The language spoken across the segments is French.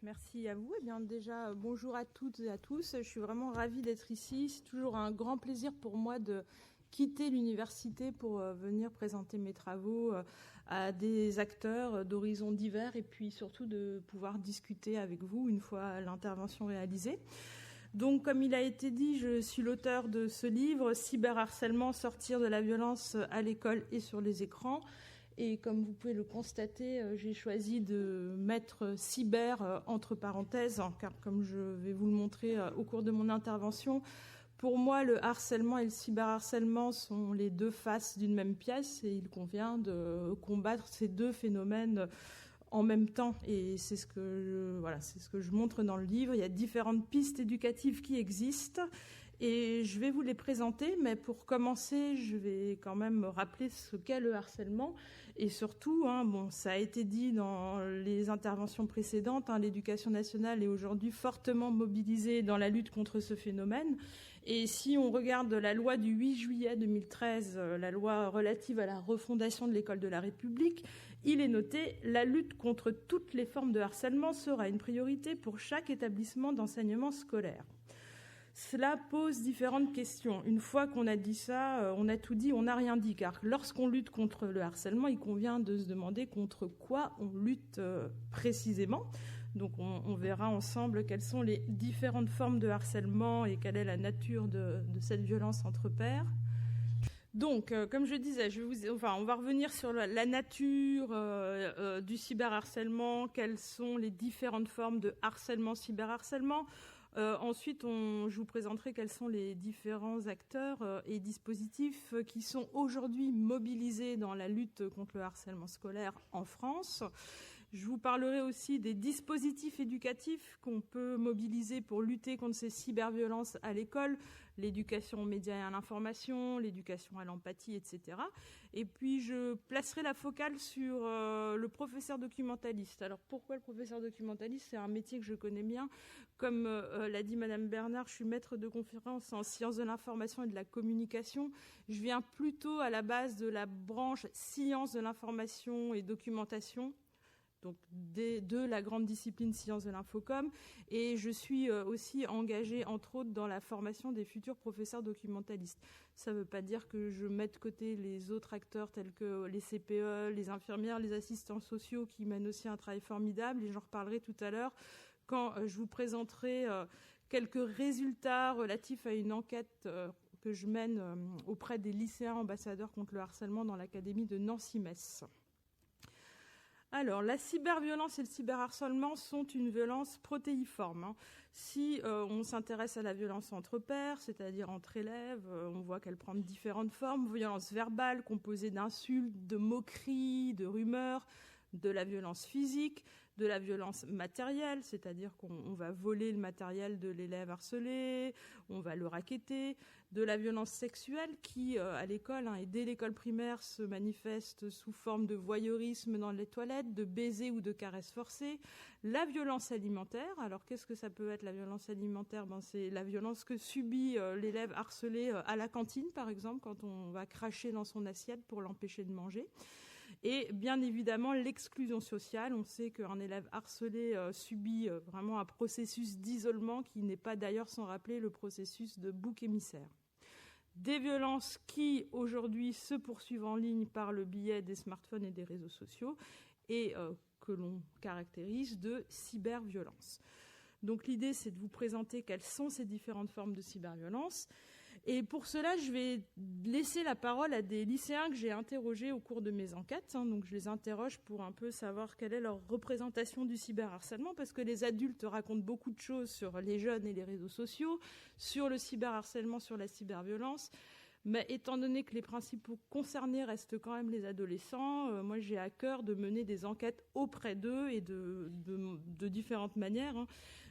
Merci à vous. Eh bien, déjà, bonjour à toutes et à tous. Je suis vraiment ravie d'être ici. C'est toujours un grand plaisir pour moi de quitter l'université pour venir présenter mes travaux à des acteurs d'horizons divers et puis surtout de pouvoir discuter avec vous une fois l'intervention réalisée. Donc, comme il a été dit, je suis l'auteur de ce livre, Cyberharcèlement, sortir de la violence à l'école et sur les écrans. Et comme vous pouvez le constater, j'ai choisi de mettre cyber entre parenthèses, car comme je vais vous le montrer au cours de mon intervention, pour moi, le harcèlement et le cyberharcèlement sont les deux faces d'une même pièce et il convient de combattre ces deux phénomènes en même temps. Et c'est ce que je montre dans le livre. Il y a différentes pistes éducatives qui existent. Et je vais vous les présenter, mais pour commencer, je vais quand même rappeler ce qu'est le harcèlement. Et surtout, ça a été dit dans les interventions précédentes, l'éducation nationale est aujourd'hui fortement mobilisée dans la lutte contre ce phénomène. Et si on regarde la loi du 8 juillet 2013, la loi relative à la refondation de l'école de la République, il est noté « La lutte contre toutes les formes de harcèlement sera une priorité pour chaque établissement d'enseignement scolaire ». Cela pose différentes questions. Une fois qu'on a dit ça, on a tout dit, on n'a rien dit. Car lorsqu'on lutte contre le harcèlement, il convient de se demander contre quoi on lutte précisément. Donc on verra ensemble quelles sont les différentes formes de harcèlement et quelle est la nature de cette violence entre pairs. Donc, comme je disais, on va revenir sur la nature du cyberharcèlement, quelles sont les différentes formes de harcèlement, cyberharcèlement. Ensuite, je vous présenterai quels sont les différents acteurs et dispositifs qui sont aujourd'hui mobilisés dans la lutte contre le harcèlement scolaire en France. Je vous parlerai aussi des dispositifs éducatifs qu'on peut mobiliser pour lutter contre ces cyberviolences à l'école, l'éducation aux médias et à l'information, l'éducation à l'empathie, etc. Et puis, je placerai la focale sur le professeur documentaliste. Alors, pourquoi le professeur documentaliste ? C'est un métier que je connais bien. Comme l'a dit Madame Bernard, je suis maître de conférence en sciences de l'information et de la communication. Je viens plutôt à la base de la branche sciences de l'information et documentation, donc de la grande discipline sciences de l'infocom, et je suis aussi engagée, entre autres, dans la formation des futurs professeurs documentalistes. Ça ne veut pas dire que je mets de côté les autres acteurs tels que les CPE, les infirmières, les assistants sociaux qui mènent aussi un travail formidable, et j'en reparlerai tout à l'heure quand je vous présenterai quelques résultats relatifs à une enquête que je mène auprès des lycéens ambassadeurs contre le harcèlement dans l'académie de Nancy-Metz. Alors, la cyberviolence et le cyberharcèlement sont une violence protéiforme. Si on s'intéresse à la violence entre pairs, c'est-à-dire entre élèves, on voit qu'elle prend différentes formes. Violence verbale composée d'insultes, de moqueries, de rumeurs, de la violence physique, de la violence matérielle, c'est-à-dire qu'on va voler le matériel de l'élève harcelé, on va le racketter, de la violence sexuelle qui, à l'école et dès l'école primaire, se manifeste sous forme de voyeurisme dans les toilettes, de baisers ou de caresses forcées, la violence alimentaire. Alors, qu'est-ce que ça peut être la violence alimentaire ? C'est la violence que subit l'élève harcelé à la cantine, par exemple, quand on va cracher dans son assiette pour l'empêcher de manger. Et bien évidemment, l'exclusion sociale. On sait qu'un élève harcelé subit vraiment un processus d'isolement qui n'est pas d'ailleurs sans rappeler le processus de bouc émissaire. Des violences qui, aujourd'hui, se poursuivent en ligne par le biais des smartphones et des réseaux sociaux et que l'on caractérise de cyberviolence. Donc l'idée, c'est de vous présenter quelles sont ces différentes formes de cyberviolence. Et pour cela, je vais laisser la parole à des lycéens que j'ai interrogés au cours de mes enquêtes. Donc je les interroge pour un peu savoir quelle est leur représentation du cyberharcèlement, parce que les adultes racontent beaucoup de choses sur les jeunes et les réseaux sociaux, sur le cyberharcèlement, sur la cyberviolence. Mais étant donné que les principaux concernés restent quand même les adolescents, moi j'ai à cœur de mener des enquêtes auprès d'eux et de différentes manières,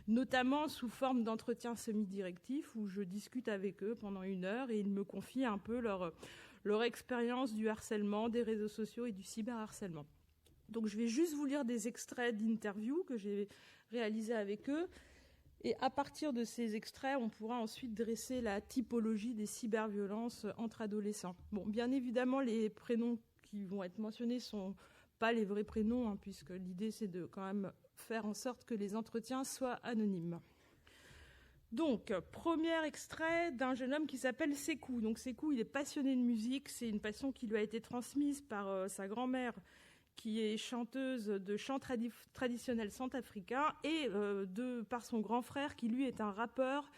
notamment sous forme d'entretiens semi-directifs où je discute avec eux pendant 1 heure et ils me confient un peu leur expérience du harcèlement, des réseaux sociaux et du cyberharcèlement. Donc je vais juste vous lire des extraits d'interviews que j'ai réalisés avec eux. Et à partir de ces extraits, on pourra ensuite dresser la typologie des cyberviolences entre adolescents. Bon, bien évidemment, les prénoms qui vont être mentionnés ne sont pas les vrais prénoms, puisque l'idée, c'est de quand même faire en sorte que les entretiens soient anonymes. Donc, premier extrait d'un jeune homme qui s'appelle Sékou. Donc Sékou, il est passionné de musique, c'est une passion qui lui a été transmise par sa grand-mère, qui est chanteuse de chants traditionnels centrafricains, et par son grand frère, qui lui est un rappeur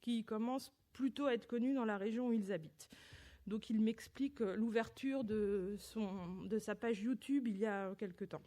qui commence plutôt à être connu dans la région où ils habitent. Donc il m'explique l'ouverture de sa page YouTube il y a quelque temps.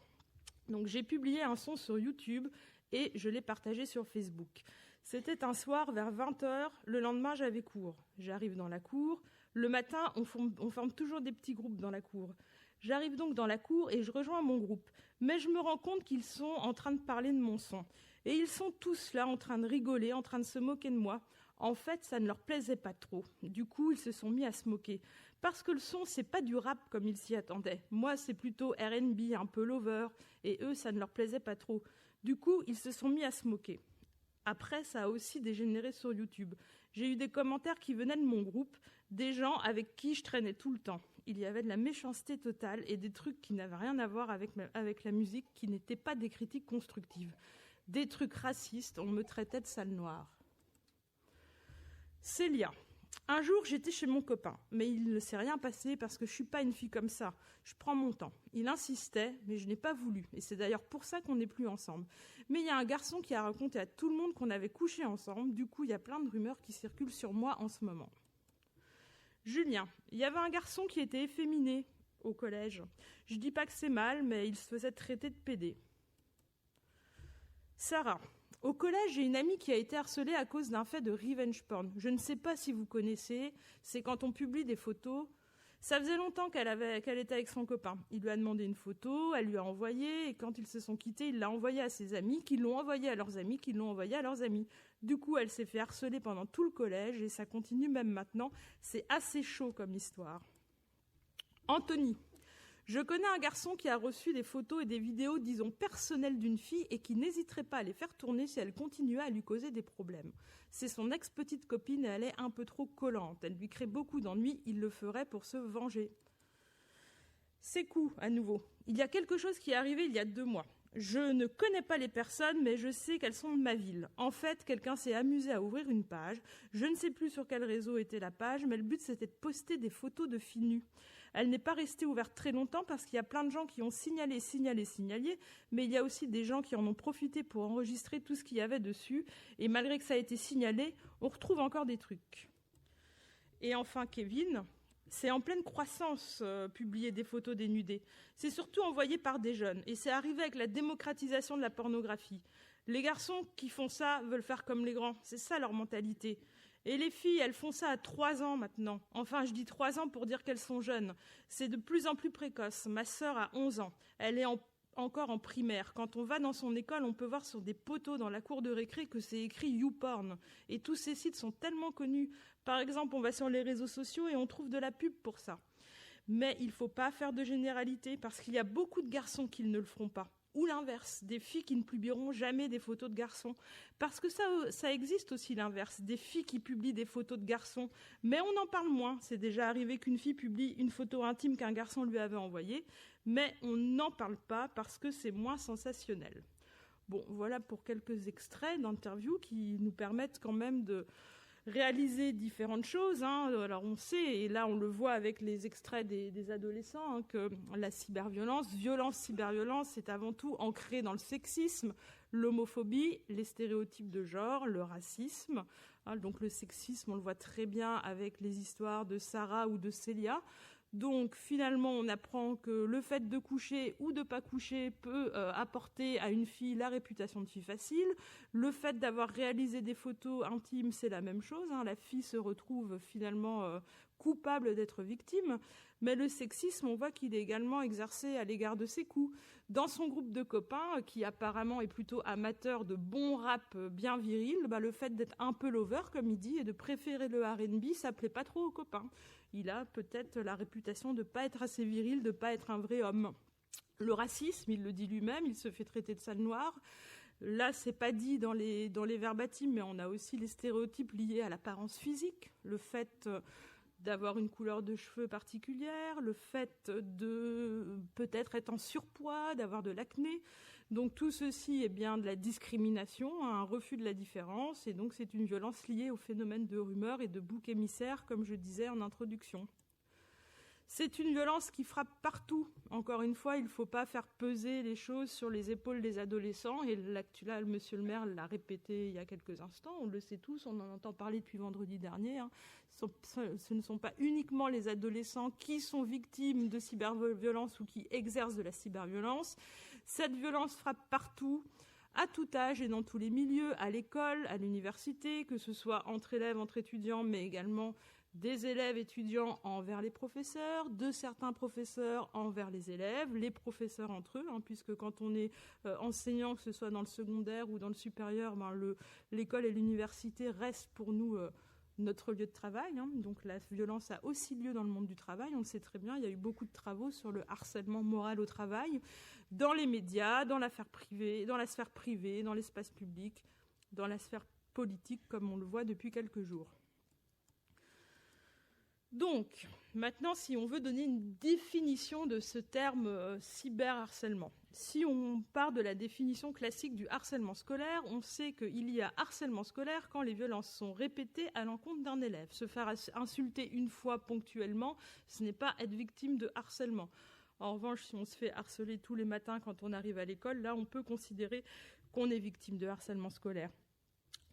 Donc j'ai publié un son sur YouTube et je l'ai partagé sur Facebook. C'était un soir vers 20h, le lendemain j'avais cours. J'arrive dans la cour, le matin on forme toujours des petits groupes dans la cour. J'arrive donc dans la cour et je rejoins mon groupe. Mais je me rends compte qu'ils sont en train de parler de mon son. Et ils sont tous là en train de rigoler, en train de se moquer de moi. En fait, ça ne leur plaisait pas trop. Du coup, ils se sont mis à se moquer. Parce que le son, c'est pas du rap comme ils s'y attendaient. Moi, c'est plutôt R&B, un peu lover. Et eux, ça ne leur plaisait pas trop. Du coup, ils se sont mis à se moquer. Après, ça a aussi dégénéré sur YouTube. J'ai eu des commentaires qui venaient de mon groupe, des gens avec qui je traînais tout le temps. Il y avait de la méchanceté totale et des trucs qui n'avaient rien à voir avec la musique, qui n'étaient pas des critiques constructives. Des trucs racistes, on me traitait de sale noire. Célia. Un jour, j'étais chez mon copain, mais il ne s'est rien passé parce que je ne suis pas une fille comme ça. Je prends mon temps. Il insistait, mais je n'ai pas voulu. Et c'est d'ailleurs pour ça qu'on n'est plus ensemble. Mais il y a un garçon qui a raconté à tout le monde qu'on avait couché ensemble. Du coup, il y a plein de rumeurs qui circulent sur moi en ce moment. Julien. Il y avait un garçon qui était efféminé au collège. Je dis pas que c'est mal, mais il se faisait traiter de pédé. Sarah. Au collège, j'ai une amie qui a été harcelée à cause d'un fait de revenge porn. Je ne sais pas si vous connaissez, c'est quand on publie des photos. Ça faisait longtemps qu'elle était avec son copain. Il lui a demandé une photo, elle lui a envoyé, et quand ils se sont quittés, il l'a envoyée à ses amis, qui l'ont envoyée à leurs amis, qui l'ont envoyée à leurs amis. Du coup, elle s'est fait harceler pendant tout le collège, et ça continue même maintenant. C'est assez chaud comme histoire. Anthony. Je connais un garçon qui a reçu des photos et des vidéos, disons, personnelles d'une fille et qui n'hésiterait pas à les faire tourner si elle continuait à lui causer des problèmes. C'est son ex-petite copine et elle est un peu trop collante. Elle lui crée beaucoup d'ennuis, il le ferait pour se venger. Sékou, à nouveau. Il y a quelque chose qui est arrivé il y a 2 mois. Je ne connais pas les personnes, mais je sais qu'elles sont de ma ville. En fait, quelqu'un s'est amusé à ouvrir une page. Je ne sais plus sur quel réseau était la page, mais le but c'était de poster des photos de filles nues. Elle n'est pas restée ouverte très longtemps parce qu'il y a plein de gens qui ont signalé, mais il y a aussi des gens qui en ont profité pour enregistrer tout ce qu'il y avait dessus. Et malgré que ça a été signalé, on retrouve encore des trucs. Et enfin, Kevin, c'est en pleine croissance, publier des photos dénudées. C'est surtout envoyé par des jeunes. Et c'est arrivé avec la démocratisation de la pornographie. Les garçons qui font ça veulent faire comme les grands. C'est ça leur mentalité. Et les filles, elles font ça à 3 ans maintenant. Enfin, je dis 3 ans pour dire qu'elles sont jeunes. C'est de plus en plus précoce. Ma sœur a 11 ans. Elle est encore en primaire. Quand on va dans son école, on peut voir sur des poteaux dans la cour de récré que c'est écrit YouPorn. Et tous ces sites sont tellement connus. Par exemple, on va sur les réseaux sociaux et on trouve de la pub pour ça. Mais il ne faut pas faire de généralité parce qu'il y a beaucoup de garçons qui ne le feront pas. Ou l'inverse, des filles qui ne publieront jamais des photos de garçons. Parce que ça existe aussi l'inverse, des filles qui publient des photos de garçons, mais on en parle moins. C'est déjà arrivé qu'une fille publie une photo intime qu'un garçon lui avait envoyée, mais on n'en parle pas parce que c'est moins sensationnel. Bon, voilà pour quelques extraits d'interviews qui nous permettent quand même de réaliser différentes choses. Alors on sait, et là on le voit avec les extraits des adolescents, que la cyberviolence, c'est avant tout ancré dans le sexisme, l'homophobie, les stéréotypes de genre, le racisme. Donc le sexisme, on le voit très bien avec les histoires de Sarah ou de Célia. Donc finalement, on apprend que le fait de coucher ou de ne pas coucher peut apporter à une fille la réputation de fille facile. Le fait d'avoir réalisé des photos intimes, c'est la même chose. La fille se retrouve finalement coupable d'être victime. Mais le sexisme, on voit qu'il est également exercé à l'égard de Sékou. Dans son groupe de copains, qui apparemment est plutôt amateur de bon rap bien viril, le fait d'être un peu lover, comme il dit, et de préférer le R&B, ça ne plaît pas trop aux copains. Il a peut-être la réputation de ne pas être assez viril, de ne pas être un vrai homme. Le racisme, il le dit lui-même, il se fait traiter de sale noire. Là, c'est pas dit dans les verbatims, mais on a aussi les stéréotypes liés à l'apparence physique, le fait d'avoir une couleur de cheveux particulière, le fait de peut-être être en surpoids, d'avoir de l'acné. Donc tout ceci est bien de la discrimination, un refus de la différence, et donc c'est une violence liée au phénomène de rumeur et de bouc émissaire, comme je disais en introduction. C'est une violence qui frappe partout. Encore une fois, il ne faut pas faire peser les choses sur les épaules des adolescents. Et là, monsieur le maire l'a répété il y a quelques instants. On le sait tous, on en entend parler depuis vendredi dernier. Ce ne sont pas uniquement les adolescents qui sont victimes de cyberviolence ou qui exercent de la cyberviolence. Cette violence frappe partout, à tout âge et dans tous les milieux, à l'école, à l'université, que ce soit entre élèves, entre étudiants, mais également des élèves étudiants envers les professeurs, de certains professeurs envers les élèves, les professeurs entre eux, puisque quand on est enseignant, que ce soit dans le secondaire ou dans le supérieur, l'école et l'université restent pour nous notre lieu de travail. Donc la violence a aussi lieu dans le monde du travail, on le sait très bien, il y a eu beaucoup de travaux sur le harcèlement moral au travail, dans les médias, dans la sphère privée, dans l'espace public, dans la sphère politique, comme on le voit depuis quelques jours. Donc, maintenant, si on veut donner une définition de ce terme cyberharcèlement, si on part de la définition classique du harcèlement scolaire, on sait qu'il y a harcèlement scolaire quand les violences sont répétées à l'encontre d'un élève. Se faire insulter une fois ponctuellement, ce n'est pas être victime de harcèlement. En revanche, si on se fait harceler tous les matins quand on arrive à l'école, là, on peut considérer qu'on est victime de harcèlement scolaire.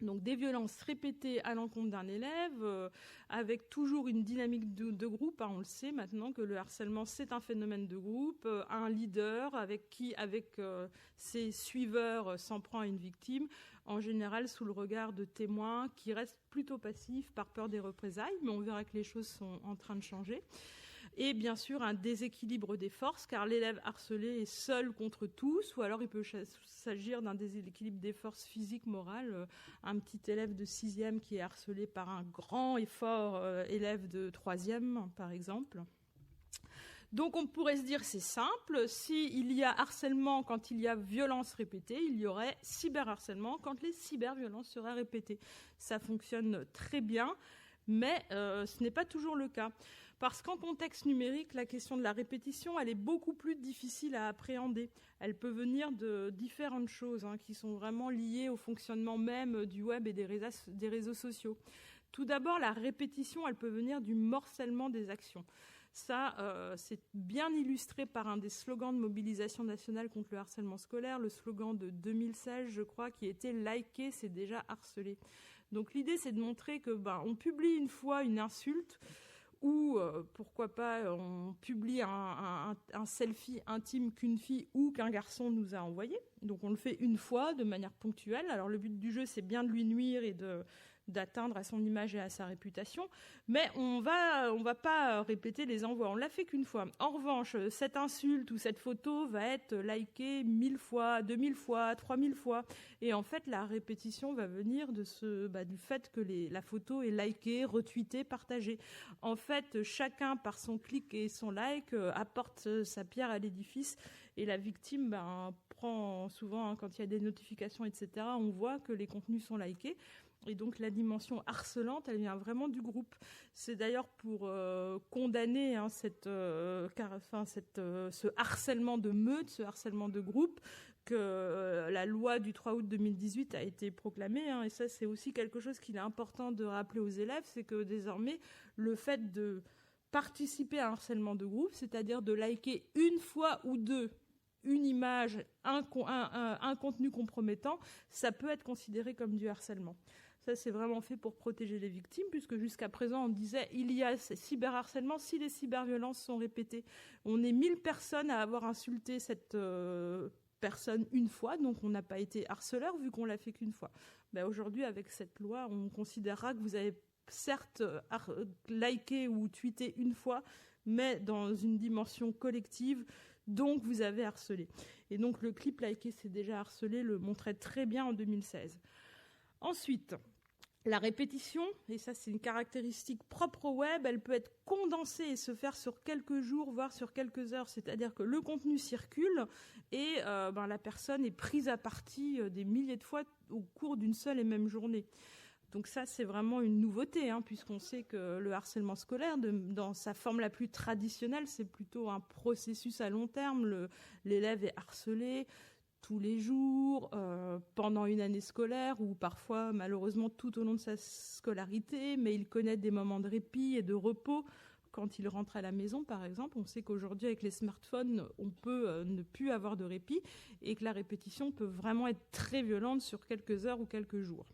Donc des violences répétées à l'encontre d'un élève, avec toujours une dynamique de groupe. On le sait maintenant que le harcèlement, c'est un phénomène de groupe. Un leader avec ses suiveurs s'en prend à une victime, en général sous le regard de témoins qui restent plutôt passifs par peur des représailles, mais on verra que les choses sont en train de changer. Et bien sûr, un déséquilibre des forces, car l'élève harcelé est seul contre tous, ou alors il peut s'agir d'un déséquilibre des forces physiques, morales. Un petit élève de 6e qui est harcelé par un grand et fort élève de 3e, par exemple. Donc on pourrait se dire, c'est simple, s'il y a harcèlement quand il y a violence répétée, il y aurait cyberharcèlement quand les cyberviolences seraient répétées. Ça fonctionne très bien, mais ce n'est pas toujours le cas. Parce qu'en contexte numérique, la question de la répétition, elle est beaucoup plus difficile à appréhender. Elle peut venir de différentes choses qui sont vraiment liées au fonctionnement même du web et des réseaux sociaux. Tout d'abord, la répétition, elle peut venir du morcellement des actions. Ça, c'est bien illustré par un des slogans de mobilisation nationale contre le harcèlement scolaire, le slogan de 2016, je crois, qui était « Liker, c'est déjà harceler ». Donc l'idée, c'est de montrer que on publie une fois une insulte, ou pourquoi pas on publie un selfie intime qu'une fille ou qu'un garçon nous a envoyé. Donc on le fait une fois de manière ponctuelle. Alors le but du jeu, c'est bien de lui nuire et d'atteindre à son image et à sa réputation, mais on va pas répéter les envois, on l'a fait qu'une fois. En revanche, cette insulte ou cette photo va être likée 1000 fois, 2000 fois, 3000 fois, et en fait la répétition va venir de du fait que la photo est likée, retweetée, partagée. En fait, chacun par son clic et son like apporte sa pierre à l'édifice, et la victime prend souvent, quand il y a des notifications, etc., on voit que les contenus sont likés. Et donc la dimension harcelante, elle vient vraiment du groupe. C'est d'ailleurs pour condamner ce harcèlement de meute, ce harcèlement de groupe, que la loi du 3 août 2018 a été proclamée. Et ça, c'est aussi quelque chose qu'il est important de rappeler aux élèves, c'est que désormais, le fait de participer à un harcèlement de groupe, c'est-à-dire de liker une fois ou deux une image, un contenu compromettant, ça peut être considéré comme du harcèlement. Ça, c'est vraiment fait pour protéger les victimes, puisque jusqu'à présent, on disait il y a cyberharcèlement si les cyberviolences sont répétées. On est 1000 personnes à avoir insulté cette personne une fois, donc on n'a pas été harceleur vu qu'on l'a fait qu'une fois. Aujourd'hui, avec cette loi, on considérera que vous avez certes liké ou tweeté une fois, mais dans une dimension collective, donc vous avez harcelé. Et donc le clip liké, c'est déjà harcelé, le montrait très bien en 2016. Ensuite, la répétition, et ça c'est une caractéristique propre au web, elle peut être condensée et se faire sur quelques jours, voire sur quelques heures, c'est-à-dire que le contenu circule et la personne est prise à partie des milliers de fois au cours d'une seule et même journée. Donc ça, c'est vraiment une nouveauté, puisqu'on sait que le harcèlement scolaire, dans sa forme la plus traditionnelle, c'est plutôt un processus à long terme. L'élève est harcelé tous les jours, pendant une année scolaire, ou parfois, malheureusement, tout au long de sa scolarité, mais il connaît des moments de répit et de repos quand il rentre à la maison, par exemple. On sait qu'aujourd'hui, avec les smartphones, on peut ne plus avoir de répit, et que la répétition peut vraiment être très violente sur quelques heures ou quelques jours.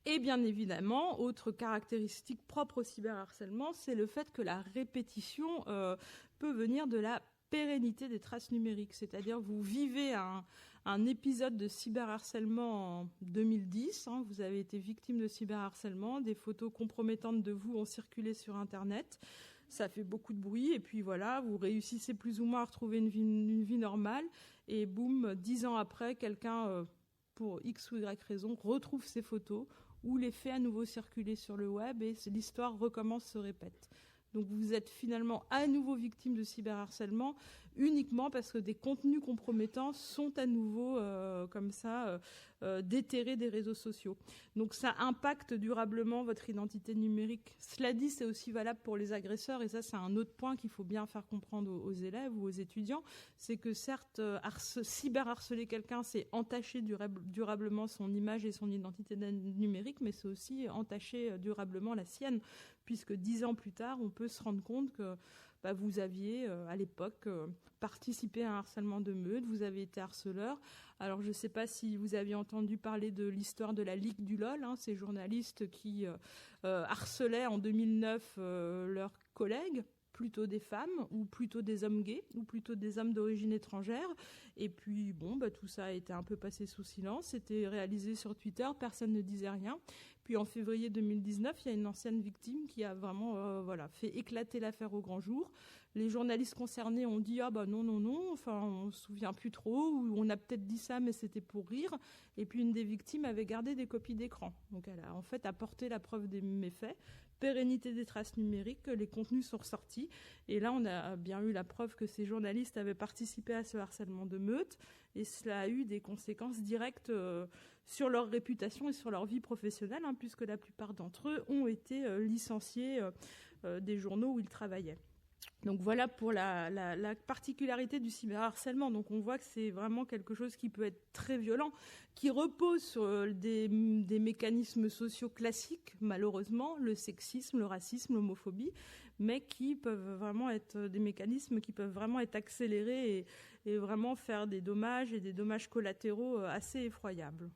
Et bien évidemment, autre caractéristique propre au cyberharcèlement, c'est le fait que la répétition peut venir de la pérennité des traces numériques. C'est-à-dire, vous vivez un épisode de cyberharcèlement en 2010, vous avez été victime de cyberharcèlement, des photos compromettantes de vous ont circulé sur Internet, ça fait beaucoup de bruit, et puis voilà, vous réussissez plus ou moins à retrouver une vie normale, et boum, 10 ans après, quelqu'un, pour X ou Y raison, retrouve ces photos, ou les fait à nouveau circuler sur le web, et l'histoire recommence, se répète. Donc vous êtes finalement à nouveau victime de cyberharcèlement uniquement parce que des contenus compromettants sont à nouveau déterrés des réseaux sociaux. Donc ça impacte durablement votre identité numérique. Cela dit, c'est aussi valable pour les agresseurs, et ça c'est un autre point qu'il faut bien faire comprendre aux élèves ou aux étudiants, c'est que certes, cyberharceler quelqu'un, c'est entacher durablement son image et son identité numérique, mais c'est aussi entacher durablement la sienne, puisque 10 ans plus tard, on peut se rendre compte que vous aviez, à l'époque, participé à un harcèlement de meute, vous avez été harceleur. Alors, je ne sais pas si vous aviez entendu parler de l'histoire de la Ligue du LOL, ces journalistes qui harcelaient en 2009 leurs collègues, plutôt des femmes, ou plutôt des hommes gays, ou plutôt des hommes d'origine étrangère. Et puis, tout ça a été un peu passé sous silence. C'était réalisé sur Twitter, personne ne disait rien. Puis en février 2019, il y a une ancienne victime qui a vraiment fait éclater l'affaire au grand jour. Les journalistes concernés ont dit « Ah non, enfin on ne se souvient plus trop » ou « On a peut-être dit ça, mais c'était pour rire ». Et puis une des victimes avait gardé des copies d'écran. Donc elle a en fait apporté la preuve des méfaits. Pérennité des traces numériques, les contenus sont ressortis. Et là, on a bien eu la preuve que ces journalistes avaient participé à ce harcèlement de meute. Et cela a eu des conséquences directes sur leur réputation et sur leur vie professionnelle, puisque la plupart d'entre eux ont été licenciés des journaux où ils travaillaient. Donc voilà pour la particularité du cyberharcèlement. Donc on voit que c'est vraiment quelque chose qui peut être très violent, qui repose sur des mécanismes sociaux classiques, malheureusement, le sexisme, le racisme, l'homophobie, mais qui peuvent vraiment être des mécanismes qui peuvent vraiment être accélérés et vraiment faire des dommages et des dommages collatéraux assez effroyables.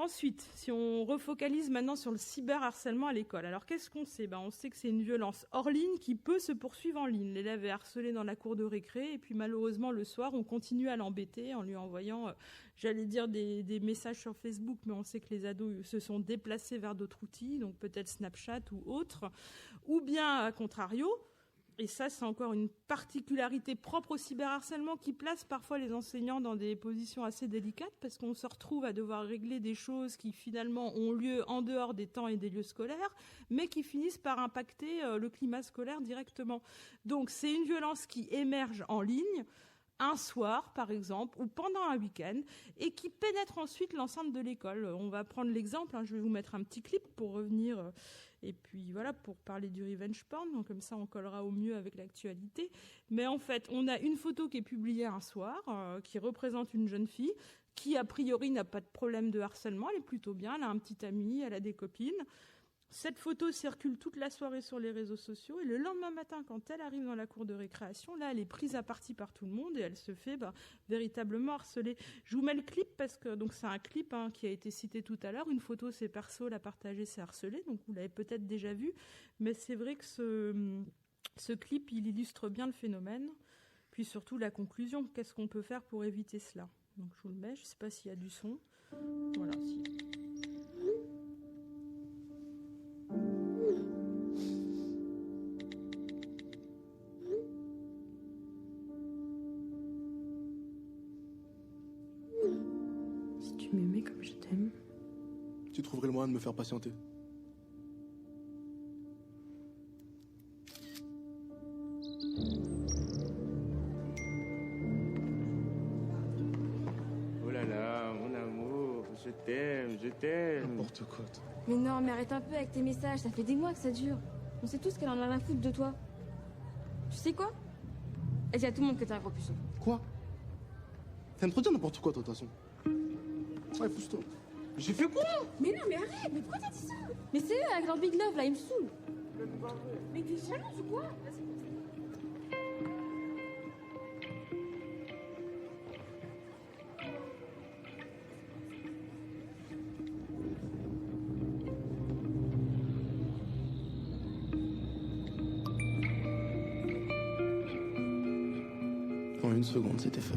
Ensuite, si on refocalise maintenant sur le cyberharcèlement à l'école, alors qu'est-ce qu'on sait ? On sait que c'est une violence hors ligne qui peut se poursuivre en ligne. L'élève est harcelé dans la cour de récré et puis malheureusement le soir, on continue à l'embêter en lui envoyant, des messages sur Facebook, mais on sait que les ados se sont déplacés vers d'autres outils, donc peut-être Snapchat ou autres, ou bien à contrario. Et ça, c'est encore une particularité propre au cyberharcèlement qui place parfois les enseignants dans des positions assez délicates parce qu'on se retrouve à devoir régler des choses qui finalement ont lieu en dehors des temps et des lieux scolaires, mais qui finissent par impacter le climat scolaire directement. Donc c'est une violence qui émerge en ligne, un soir, par exemple, ou pendant un week-end, et qui pénètre ensuite l'enceinte de l'école. On va prendre l'exemple, je vais vous mettre un petit clip pour revenir... Et puis voilà, pour parler du revenge porn, donc comme ça on collera au mieux avec l'actualité. Mais en fait, on a une photo qui est publiée un soir, qui représente une jeune fille, qui a priori n'a pas de problème de harcèlement, elle est plutôt bien, elle a un petit ami, elle a des copines. Cette photo circule toute la soirée sur les réseaux sociaux et le lendemain matin, quand elle arrive dans la cour de récréation, là, elle est prise à partie par tout le monde et elle se fait véritablement harceler. Je vous mets le clip parce que donc c'est un clip qui a été cité tout à l'heure. Une photo, c'est perso, la partager, c'est harceler. Donc vous l'avez peut-être déjà vu, mais c'est vrai que ce clip, il illustre bien le phénomène. Puis surtout la conclusion, qu'est-ce qu'on peut faire pour éviter cela ? Donc je vous le mets, je ne sais pas s'il y a du son. Voilà, si. Tu m'aimais comme je t'aime. Tu trouverais le moyen de me faire patienter. Oh là là, mon amour, Je t'aime. N'importe quoi, toi. Mais non, mais arrête un peu avec tes messages, ça fait des mois que ça dure. On sait tous qu'elle en a rien à foutre de toi. Tu sais quoi? Elle dit à tout le monde que t'es un gros puceau. Quoi? T'aimes trop dire n'importe quoi, toi, de toute façon. Ouais, pousse-toi. J'ai fait quoi? Mais non, mais arrête, mais pourquoi t'as dit ça? Mais c'est eux avec leur big love là, ils me saoulent. Mais t'es jalouse ou quoi? En une seconde, c'était fait.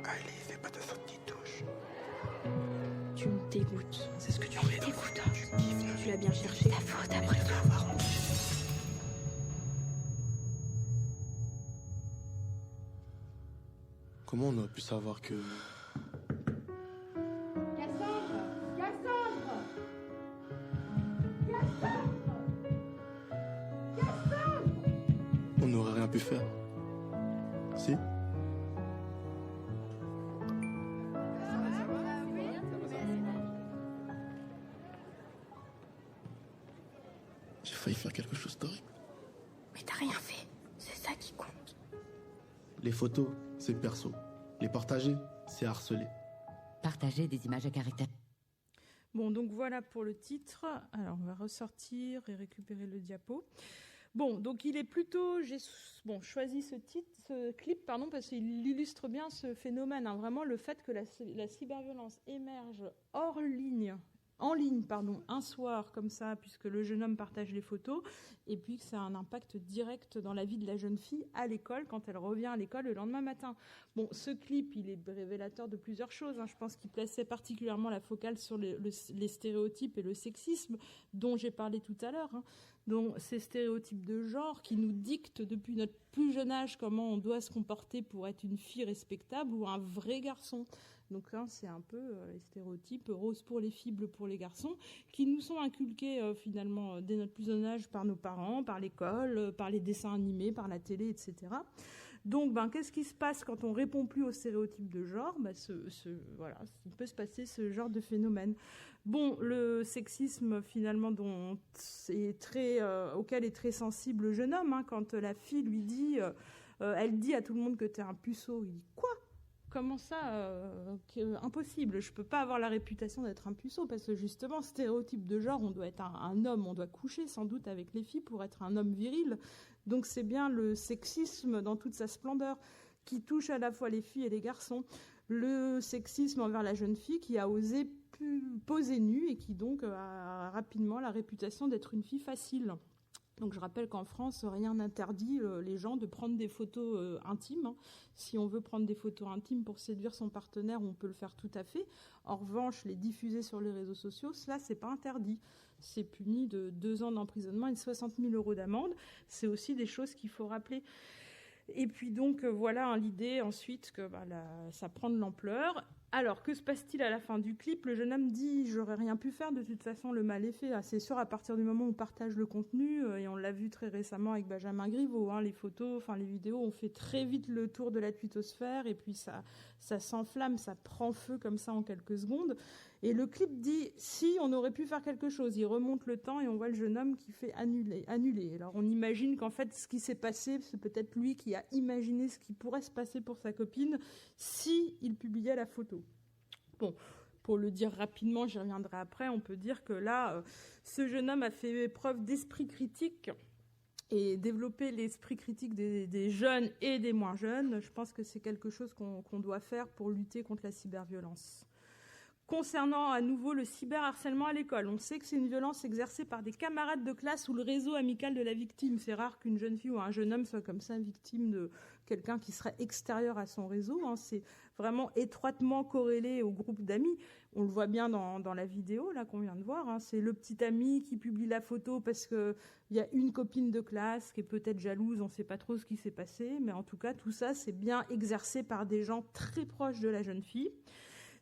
Allez, fais pas ta faute qui touche. Tu me dégoûtes. C'est ce que tu fais. Dégoûtant. Tu kiffes. Tu l'as bien cherché. Ta faute après toi. Comment on a pu savoir que... On n'aurait rien pu faire. Si? J'ai failli faire quelque chose d'horrible. Mais t'as rien fait. C'est ça qui compte. Les photos, c'est perso. Les partager, c'est harceler. Partager des images à caractère. Bon, donc voilà pour le titre. Alors, on va ressortir et récupérer le diapo. Bon, donc il est plutôt... J'ai choisi ce clip, parce qu'il illustre bien ce phénomène. Vraiment, le fait que la cyberviolence émerge en ligne, un soir comme ça, puisque le jeune homme partage les photos, et puis que ça a un impact direct dans la vie de la jeune fille à l'école, quand elle revient à l'école le lendemain matin. Bon, ce clip, il est révélateur de plusieurs choses. Je pense qu'il plaçait particulièrement la focale sur les stéréotypes et le sexisme dont j'ai parlé tout à l'heure. Donc, ces stéréotypes de genre qui nous dictent depuis notre plus jeune âge comment on doit se comporter pour être une fille respectable ou un vrai garçon. Donc là, c'est un peu les stéréotypes rose pour les filles, bleu pour les garçons, qui nous sont inculqués finalement dès notre plus jeune âge par nos parents, par l'école, par les dessins animés, par la télé, etc. Donc, qu'est-ce qui se passe quand on répond plus aux stéréotypes de genre? Voilà, il peut se passer ce genre de phénomène. Bon, le sexisme finalement auquel est très sensible le jeune homme, quand la fille lui dit, elle dit à tout le monde que t'es un puceau, il dit quoi? Comment ça impossible, je peux pas avoir la réputation d'être un puceau, parce que justement, stéréotype de genre, on doit être un homme, on doit coucher sans doute avec les filles pour être un homme viril. Donc c'est bien le sexisme dans toute sa splendeur qui touche à la fois les filles et les garçons. Le sexisme envers la jeune fille qui a osé poser nue et qui donc a rapidement la réputation d'être une fille facile. Donc je rappelle qu'en France, rien n'interdit les gens de prendre des photos intimes. Si on veut prendre des photos intimes pour séduire son partenaire, on peut le faire tout à fait. En revanche, les diffuser sur les réseaux sociaux, cela, c'est pas interdit. C'est puni de 2 ans d'emprisonnement et de 60 000 € d'amende. C'est aussi des choses qu'il faut rappeler. Et puis donc, voilà l'idée ensuite que ça prend de l'ampleur. Alors, que se passe-t-il à la fin du clip? Le jeune homme dit « J'aurais rien pu faire, de toute façon, le mal est fait. » C'est sûr, à partir du moment où on partage le contenu, et on l'a vu très récemment avec Benjamin Griveaux, les photos, les vidéos, on fait très vite le tour de la twittosphère, et puis ça s'enflamme, ça prend feu comme ça en quelques secondes. Et le clip dit « Si, on aurait pu faire quelque chose ». Il remonte le temps et on voit le jeune homme qui fait annuler. Alors, on imagine qu'en fait, ce qui s'est passé, c'est peut-être lui qui a imaginé ce qui pourrait se passer pour sa copine si il publiait la photo. Bon, pour le dire rapidement, j'y reviendrai après, on peut dire que là, ce jeune homme a fait preuve d'esprit critique et développer l'esprit critique des jeunes et des moins jeunes. Je pense que c'est quelque chose qu'on doit faire pour lutter contre la cyberviolence. Concernant à nouveau le cyberharcèlement à l'école, on sait que c'est une violence exercée par des camarades de classe ou le réseau amical de la victime. C'est rare qu'une jeune fille ou un jeune homme soit comme ça victime de quelqu'un qui serait extérieur à son réseau. C'est vraiment étroitement corrélé au groupe d'amis. On le voit bien dans la vidéo là qu'on vient de voir. C'est le petit ami qui publie la photo parce qu'il y a une copine de classe qui est peut-être jalouse, on ne sait pas trop ce qui s'est passé. Mais en tout cas, tout ça, c'est bien exercé par des gens très proches de la jeune fille.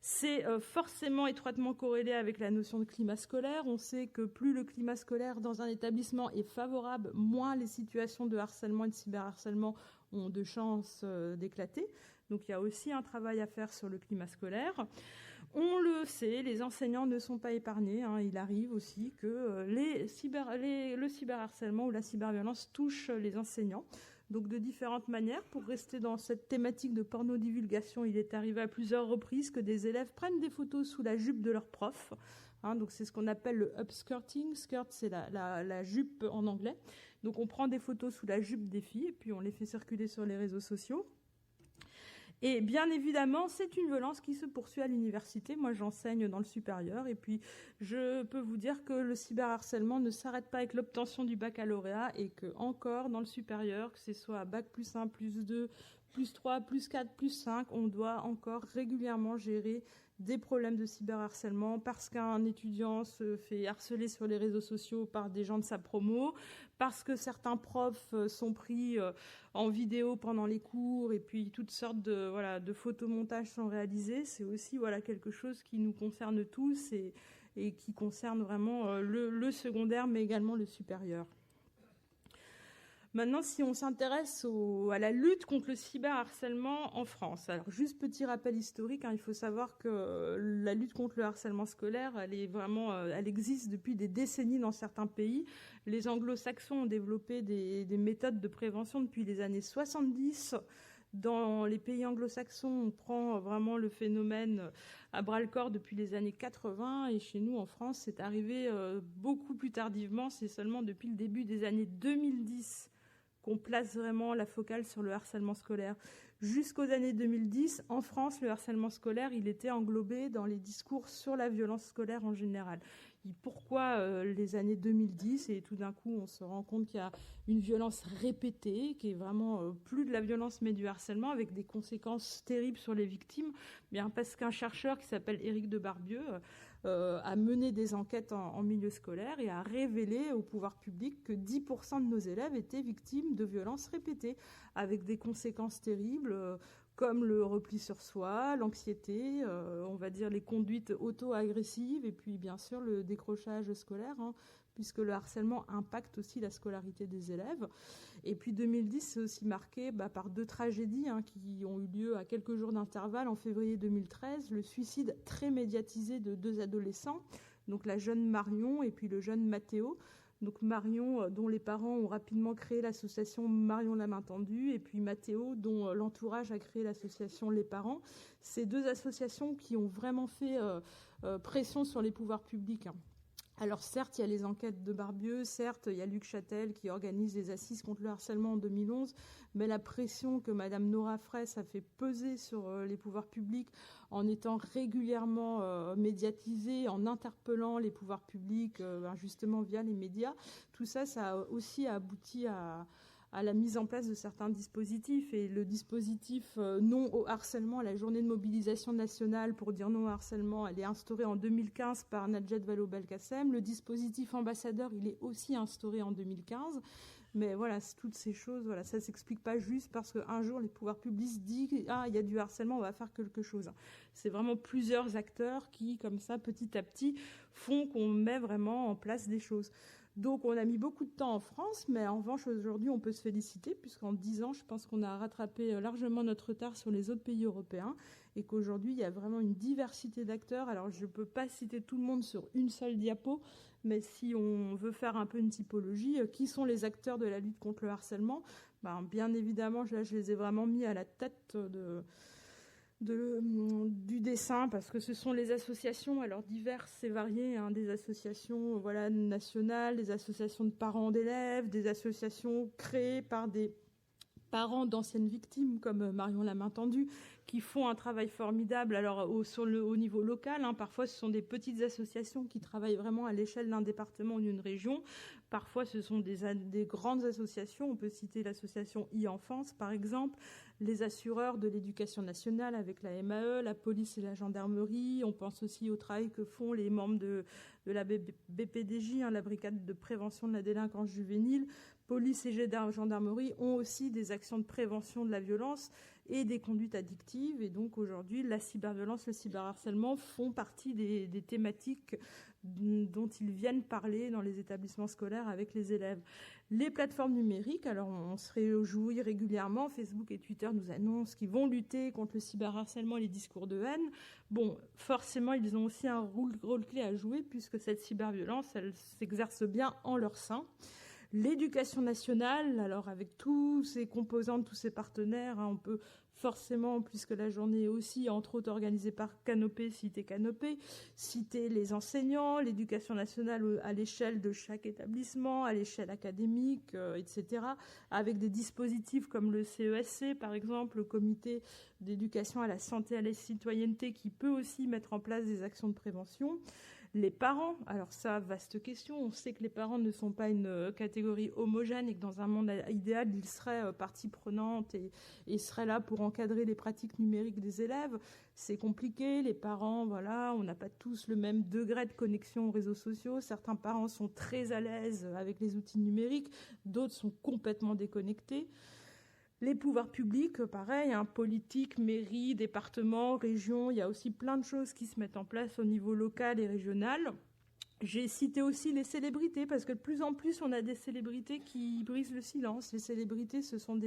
C'est forcément étroitement corrélé avec la notion de climat scolaire. On sait que plus le climat scolaire dans un établissement est favorable, moins les situations de harcèlement et de cyberharcèlement ont de chances d'éclater. Donc il y a aussi un travail à faire sur le climat scolaire. On le sait, les enseignants ne sont pas épargnés. Il arrive aussi que le cyberharcèlement ou la cyberviolence touche les enseignants. Donc de différentes manières. Pour rester dans cette thématique de porno-divulgation, il est arrivé à plusieurs reprises que des élèves prennent des photos sous la jupe de leur prof. Donc c'est ce qu'on appelle le upskirting. Skirt, c'est la jupe en anglais. Donc on prend des photos sous la jupe des filles et puis on les fait circuler sur les réseaux sociaux. Et bien évidemment, c'est une violence qui se poursuit à l'université. Moi, j'enseigne dans le supérieur. Et puis, je peux vous dire que le cyberharcèlement ne s'arrête pas avec l'obtention du baccalauréat et que encore dans le supérieur, que ce soit à bac plus 1, plus 2, plus 3, plus 4, plus 5, on doit encore régulièrement gérer des problèmes de cyberharcèlement parce qu'un étudiant se fait harceler sur les réseaux sociaux par des gens de sa promo, parce que certains profs sont pris en vidéo pendant les cours et puis toutes sortes de photomontages sont réalisés. C'est aussi quelque chose qui nous concerne tous et qui concerne vraiment le secondaire mais également le supérieur. Maintenant, si on s'intéresse à la lutte contre le cyberharcèlement en France. Alors, juste petit rappel historique, il faut savoir que la lutte contre le harcèlement scolaire, elle existe depuis des décennies dans certains pays. Les anglo-saxons ont développé des méthodes de prévention depuis les années 70. Dans les pays anglo-saxons, on prend vraiment le phénomène à bras-le-corps depuis les années 80. Et chez nous, en France, c'est arrivé beaucoup plus tardivement. C'est seulement depuis le début des années 2010 qu'on place vraiment la focale sur le harcèlement scolaire. Jusqu'aux années 2010, en France, le harcèlement scolaire, il était englobé dans les discours sur la violence scolaire en général. Et pourquoi les années 2010 et tout d'un coup, on se rend compte qu'il y a une violence répétée, qui est vraiment plus de la violence mais du harcèlement, avec des conséquences terribles sur les victimes. Bien parce qu'un chercheur qui s'appelle Éric de Barbieux a mené des enquêtes en milieu scolaire et a révélé au pouvoir public que 10% de nos élèves étaient victimes de violences répétées, avec des conséquences terribles comme le repli sur soi, l'anxiété, on va dire les conduites auto-agressives et puis bien sûr le décrochage scolaire, puisque le harcèlement impacte aussi la scolarité des élèves. Et puis 2010, c'est aussi marqué par deux tragédies qui ont eu lieu à quelques jours d'intervalle. En février 2013, le suicide très médiatisé de deux adolescents, donc la jeune Marion et puis le jeune Mathéo. Donc Marion, dont les parents ont rapidement créé l'association Marion la main tendue, et puis Mathéo, dont l'entourage a créé l'association Les Parents. Ces deux associations qui ont vraiment fait pression sur les pouvoirs publics. Alors certes, il y a les enquêtes de Barbieux, certes, il y a Luc Châtel qui organise les assises contre le harcèlement en 2011, mais la pression que Madame Nora Fraisse a fait peser sur les pouvoirs publics en étant régulièrement médiatisée, en interpellant les pouvoirs publics, justement via les médias, tout ça, ça a aussi abouti à la mise en place de certains dispositifs. Et le dispositif non au harcèlement, la journée de mobilisation nationale pour dire non au harcèlement, elle est instaurée en 2015 par Najat Vallaud-Belkacem. Le dispositif ambassadeur, il est aussi instauré en 2015. Mais voilà, toutes ces choses, ça ne s'explique pas juste parce qu'un jour, les pouvoirs publics disent « Ah, il y a du harcèlement, on va faire quelque chose ». C'est vraiment plusieurs acteurs qui, comme ça, petit à petit, font qu'on met vraiment en place des choses. Donc, on a mis beaucoup de temps en France, mais en revanche, aujourd'hui, on peut se féliciter, puisqu'en 10 ans, je pense qu'on a rattrapé largement notre retard sur les autres pays européens, et qu'aujourd'hui, il y a vraiment une diversité d'acteurs. Alors, je ne peux pas citer tout le monde sur une seule diapo, mais si on veut faire un peu une typologie, qui sont les acteurs de la lutte contre le harcèlement ? Bien évidemment, là, je les ai vraiment mis à la tête du dessin, parce que ce sont les associations, alors diverses et variées, des associations nationales, des associations de parents d'élèves, des associations créées par des parents d'anciennes victimes comme Marion la main tendue, qui font un travail formidable. Alors au niveau local, parfois ce sont des petites associations qui travaillent vraiment à l'échelle d'un département ou d'une région. Parfois ce sont des grandes associations. On peut citer l'association e-enfance par exemple, les assureurs de l'éducation nationale avec la MAE, la police et la gendarmerie. On pense aussi au travail que font les membres de la BPDJ, la brigade de prévention de la délinquance juvénile. Police et gendarmerie ont aussi des actions de prévention de la violence et des conduites addictives. Et donc aujourd'hui, la cyberviolence, le cyberharcèlement font partie des thématiques dont ils viennent parler dans les établissements scolaires avec les élèves. Les plateformes numériques, alors on se réjouit régulièrement, Facebook et Twitter nous annoncent qu'ils vont lutter contre le cyberharcèlement et les discours de haine. Bon, forcément, ils ont aussi un rôle clé à jouer puisque cette cyberviolence, elle s'exerce bien en leur sein. L'éducation nationale, alors avec tous ses composantes, tous ses partenaires, on peut forcément, puisque la journée est aussi, entre autres, organisée par Canopé, citer les enseignants, l'éducation nationale à l'échelle de chaque établissement, à l'échelle académique, etc., avec des dispositifs comme le CESC, par exemple, le comité d'éducation à la santé et à la citoyenneté, qui peut aussi mettre en place des actions de prévention. Les parents, alors ça, vaste question. On sait que les parents ne sont pas une catégorie homogène et que dans un monde idéal, ils seraient partie prenante et seraient là pour encadrer les pratiques numériques des élèves. C'est compliqué. Les parents, voilà, on n'a pas tous le même degré de connexion aux réseaux sociaux. Certains parents sont très à l'aise avec les outils numériques, d'autres sont complètement déconnectés. Les pouvoirs publics, pareil, politique, mairie, département, région, il y a aussi plein de choses qui se mettent en place au niveau local et régional. J'ai cité aussi les célébrités, parce que de plus en plus, on a des célébrités qui brisent le silence. Les célébrités, ce sont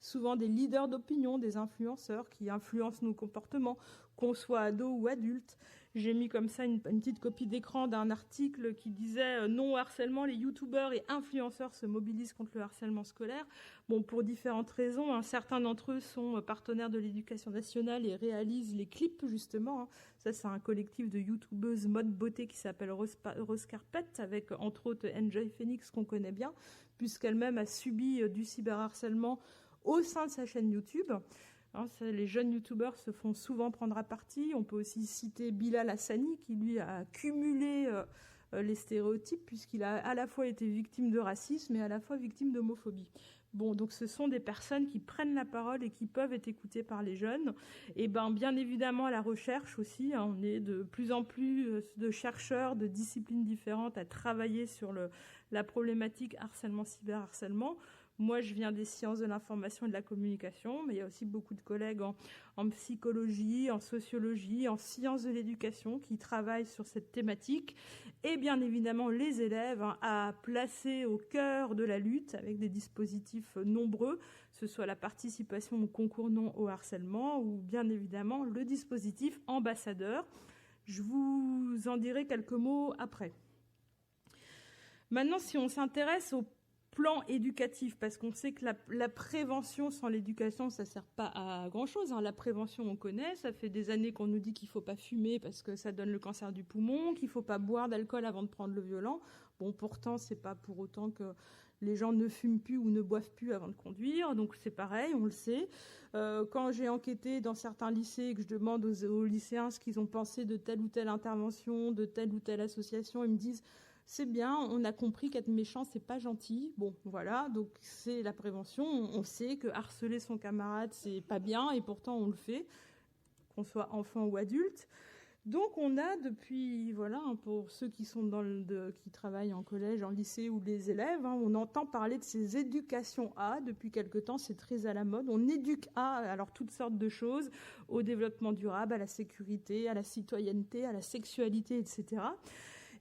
souvent des leaders d'opinion, des influenceurs qui influencent nos comportements, qu'on soit ado ou adulte. J'ai mis comme ça une petite copie d'écran d'un article qui disait « Non au harcèlement, les youtubeurs et influenceurs se mobilisent contre le harcèlement scolaire ». Bon, pour différentes raisons, certains d'entre eux sont partenaires de l'éducation nationale et réalisent les clips, justement. Ça, c'est un collectif de youtubeuses mode beauté qui s'appelle Rose Carpet, avec entre autres Enjoy Phoenix, qu'on connaît bien, puisqu'elle-même a subi du cyberharcèlement au sein de sa chaîne YouTube. Les jeunes youtubeurs se font souvent prendre à partie. On peut aussi citer Bilal Hassani, qui lui a cumulé les stéréotypes, puisqu'il a à la fois été victime de racisme et à la fois victime d'homophobie. Bon, donc ce sont des personnes qui prennent la parole et qui peuvent être écoutées par les jeunes. Et bien évidemment, à la recherche aussi, on est de plus en plus de chercheurs de disciplines différentes à travailler sur la problématique harcèlement, cyberharcèlement. Moi, je viens des sciences de l'information et de la communication, mais il y a aussi beaucoup de collègues en psychologie, en sociologie, en sciences de l'éducation qui travaillent sur cette thématique. Et bien évidemment, les élèves à placer au cœur de la lutte avec des dispositifs nombreux, que ce soit la participation au concours non au harcèlement ou bien évidemment le dispositif ambassadeur. Je vous en dirai quelques mots après. Maintenant, si on s'intéresse au plan éducatif, parce qu'on sait que la prévention sans l'éducation, ça ne sert pas à grand-chose. La prévention, on connaît, ça fait des années qu'on nous dit qu'il ne faut pas fumer parce que ça donne le cancer du poumon, qu'il ne faut pas boire d'alcool avant de prendre le violent. Bon, pourtant, ce n'est pas pour autant que les gens ne fument plus ou ne boivent plus avant de conduire, donc c'est pareil, on le sait. Quand j'ai enquêté dans certains lycées et que je demande aux lycéens ce qu'ils ont pensé de telle ou telle intervention, de telle ou telle association, ils me disent c'est bien, on a compris qu'être méchant, c'est pas gentil. Bon, voilà, donc c'est la prévention. On sait que harceler son camarade, c'est pas bien, et pourtant on le fait, qu'on soit enfant ou adulte. Donc on a depuis, pour ceux qui sont qui travaillent en collège, en lycée ou les élèves, on entend parler de ces éducations A depuis quelque temps, c'est très à la mode. On éduque A, alors toutes sortes de choses, au développement durable, à la sécurité, à la citoyenneté, à la sexualité, etc.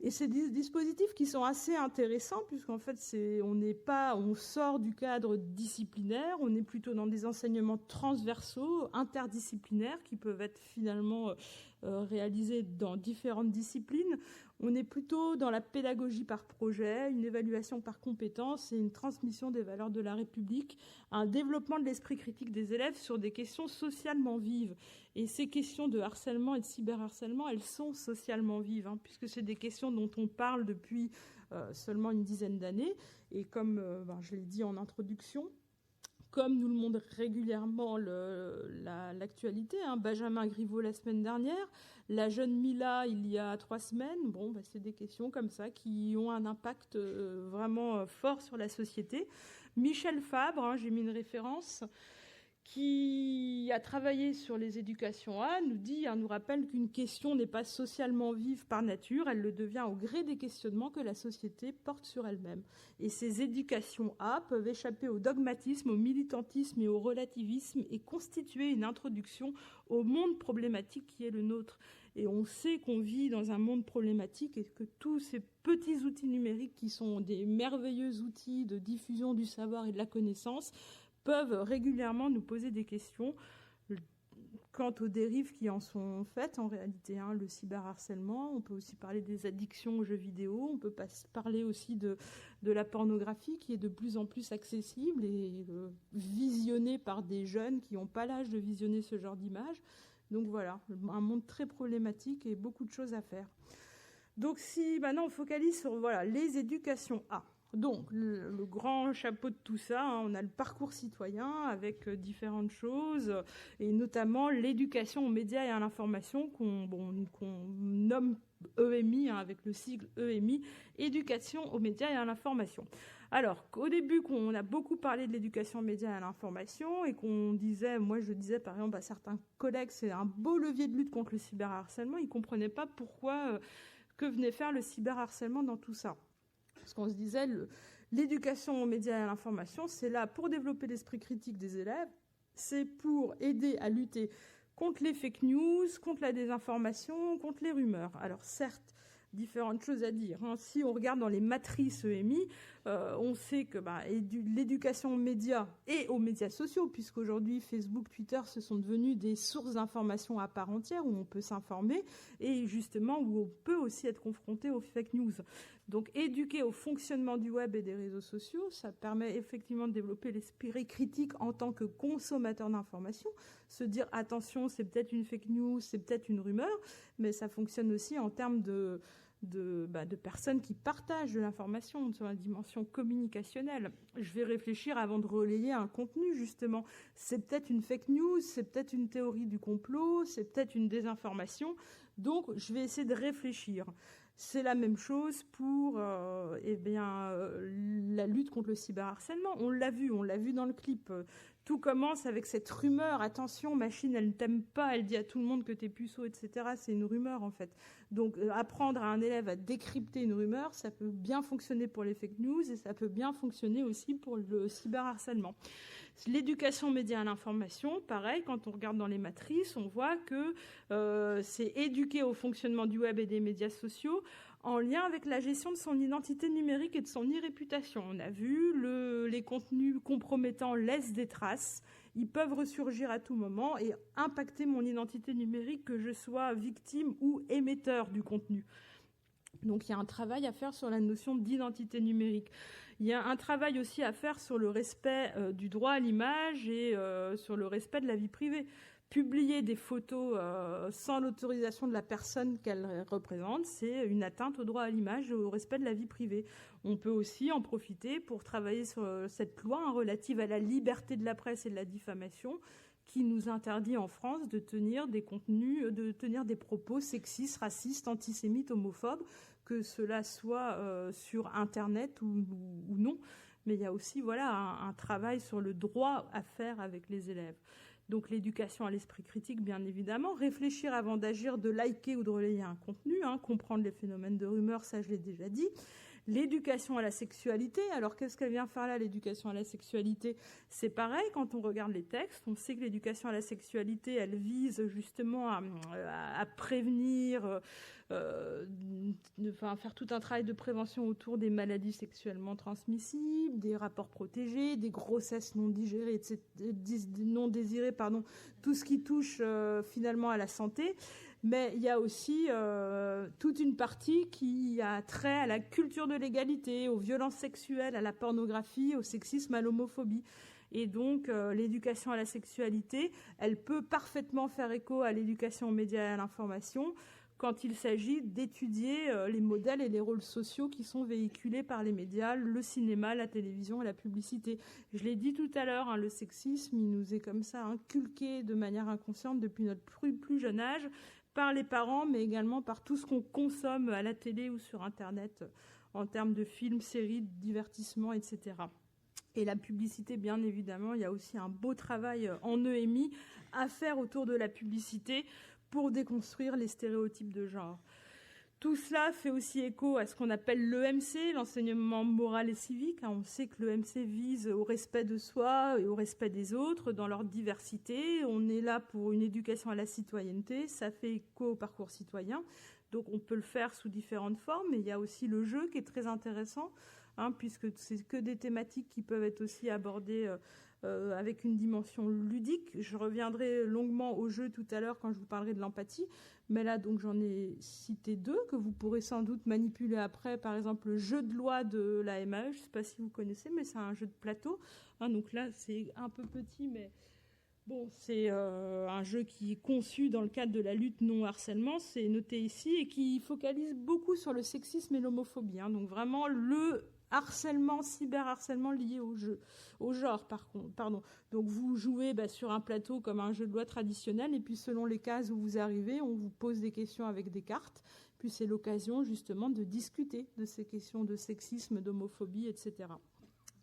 Et c'est des dispositifs qui sont assez intéressants puisqu'en fait, on sort du cadre disciplinaire, on est plutôt dans des enseignements transversaux, interdisciplinaires qui peuvent être finalement réalisés dans différentes disciplines. On est plutôt dans la pédagogie par projet, une évaluation par compétence et une transmission des valeurs de la République, un développement de l'esprit critique des élèves sur des questions socialement vives. Et ces questions de harcèlement et de cyberharcèlement, elles sont socialement vives, puisque c'est des questions dont on parle depuis seulement une dizaine d'années. Et comme je l'ai dit en introduction, comme nous le montre régulièrement l'actualité, Benjamin Griveaux la semaine dernière, la jeune Mila il y a 3 semaines, c'est des questions comme ça qui ont un impact vraiment fort sur la société. Michel Fabre, j'ai mis une référence, qui a travaillé sur les éducations A, nous rappelle qu'une question n'est pas socialement vive par nature, elle le devient au gré des questionnements que la société porte sur elle-même. Et ces éducations A peuvent échapper au dogmatisme, au militantisme et au relativisme et constituer une introduction au monde problématique qui est le nôtre. Et on sait qu'on vit dans un monde problématique et que tous ces petits outils numériques qui sont des merveilleux outils de diffusion du savoir et de la connaissance peuvent régulièrement nous poser des questions quant aux dérives qui en sont faites en réalité. Le cyberharcèlement, on peut aussi parler des addictions aux jeux vidéo, on peut parler aussi de la pornographie qui est de plus en plus accessible et visionnée par des jeunes qui n'ont pas l'âge de visionner ce genre d'images. Donc voilà, un monde très problématique et beaucoup de choses à faire. Donc si maintenant on focalise sur les éducations A. Donc, le grand chapeau de tout ça, on a le parcours citoyen avec différentes choses, et notamment l'éducation aux médias et à l'information qu'on nomme EMI, avec le sigle EMI, éducation aux médias et à l'information. Alors, au début, on a beaucoup parlé de l'éducation aux médias et à l'information, et je disais par exemple à certains collègues, c'est un beau levier de lutte contre le cyberharcèlement, ils ne comprenaient pas pourquoi, que venait faire le cyberharcèlement dans tout ça. Parce qu'on se disait, l'éducation aux médias et à l'information, c'est là pour développer l'esprit critique des élèves, c'est pour aider à lutter contre les fake news, contre la désinformation, contre les rumeurs. Alors certes, différentes choses à dire. Si on regarde dans les matrices EMI, on sait que l'éducation aux médias et aux médias sociaux, puisqu'aujourd'hui Facebook, Twitter, ce sont devenus des sources d'information à part entière où on peut s'informer et justement où on peut aussi être confronté aux fake news. Donc éduquer au fonctionnement du web et des réseaux sociaux, ça permet effectivement de développer l'esprit critique en tant que consommateur d'informations, se dire attention, c'est peut-être une fake news, c'est peut-être une rumeur, mais ça fonctionne aussi en termes de personnes qui partagent de l'information sur la dimension communicationnelle. Je vais réfléchir avant de relayer un contenu, justement. C'est peut-être une fake news, c'est peut-être une théorie du complot, c'est peut-être une désinformation. Donc, je vais essayer de réfléchir. C'est la même chose pour la lutte contre le cyberharcèlement. On l'a vu dans le clip. Tout commence avec cette rumeur. Attention, machine, elle ne t'aime pas, elle dit à tout le monde que t'es puceau, etc. C'est une rumeur, en fait. Donc, apprendre à un élève à décrypter une rumeur, ça peut bien fonctionner pour les fake news et ça peut bien fonctionner aussi pour le cyberharcèlement. L'éducation aux médias à l'information, pareil, quand on regarde dans les matrices, on voit que c'est éduquer au fonctionnement du web et des médias sociaux en lien avec la gestion de son identité numérique et de son e-réputation. On a vu, les contenus compromettants laissent des traces, ils peuvent ressurgir à tout moment et impacter mon identité numérique, que je sois victime ou émetteur du contenu. Donc il y a un travail à faire sur la notion d'identité numérique. Il y a un travail aussi à faire sur le respect du droit à l'image et sur le respect de la vie privée. Publier des photos sans l'autorisation de la personne qu'elle représente, c'est une atteinte au droit à l'image et au respect de la vie privée. On peut aussi en profiter pour travailler sur cette loi relative à la liberté de la presse et de la diffamation qui nous interdit en France de tenir des contenus, de tenir des propos sexistes, racistes, antisémites, homophobes, que cela soit sur Internet ou non. Mais il y a aussi un travail sur le droit à faire avec les élèves. Donc l'éducation à l'esprit critique, bien évidemment. Réfléchir avant d'agir, de liker ou de relayer un contenu, comprendre les phénomènes de rumeurs, ça je l'ai déjà dit. L'éducation à la sexualité, alors qu'est-ce qu'elle vient faire là, l'éducation à la sexualité ? C'est pareil, quand on regarde les textes, on sait que l'éducation à la sexualité, elle vise justement à prévenir, faire tout un travail de prévention autour des maladies sexuellement transmissibles, des rapports protégés, des grossesses non digérées, etc., non désirées, tout ce qui touche finalement à la santé. Mais il y a aussi toute une partie qui a trait à la culture de l'égalité, aux violences sexuelles, à la pornographie, au sexisme, à l'homophobie. Et donc, l'éducation à la sexualité, elle peut parfaitement faire écho à l'éducation aux médias et à l'information quand il s'agit d'étudier les modèles et les rôles sociaux qui sont véhiculés par les médias, le cinéma, la télévision et la publicité. Je l'ai dit tout à l'heure, hein, le sexisme, il nous est comme ça inculqué de manière inconsciente depuis notre plus jeune âge, par les parents, mais également par tout ce qu'on consomme à la télé ou sur Internet, en termes de films, séries, divertissements, etc. Et la publicité, bien évidemment, il y a aussi un beau travail en EMI à faire autour de la publicité pour déconstruire les stéréotypes de genre. Tout cela fait aussi écho à ce qu'on appelle l'EMC, l'enseignement moral et civique. On sait que l'EMC vise au respect de soi et au respect des autres dans leur diversité. On est là pour une éducation à la citoyenneté. Ça fait écho au parcours citoyen. Donc on peut le faire sous différentes formes. Mais il y a aussi le jeu qui est très intéressant, puisque c'est que des thématiques qui peuvent être aussi abordées avec une dimension ludique. Je reviendrai longuement au jeu tout à l'heure quand je vous parlerai de l'empathie, mais là donc j'en ai cité 2 que vous pourrez sans doute manipuler après, par exemple le jeu de loi de la MAE, je ne sais pas si vous connaissez, mais c'est un jeu de plateau, donc là c'est un peu petit, mais bon, c'est un jeu qui est conçu dans le cadre de la lutte non-harcèlement, c'est noté ici, et qui focalise beaucoup sur le sexisme et l'homophobie, donc vraiment le harcèlement, cyberharcèlement lié au genre, pardon. Donc vous jouez sur un plateau comme un jeu de loi traditionnel, et puis selon les cases où vous arrivez, on vous pose des questions avec des cartes, puis c'est l'occasion justement de discuter de ces questions de sexisme, d'homophobie, etc.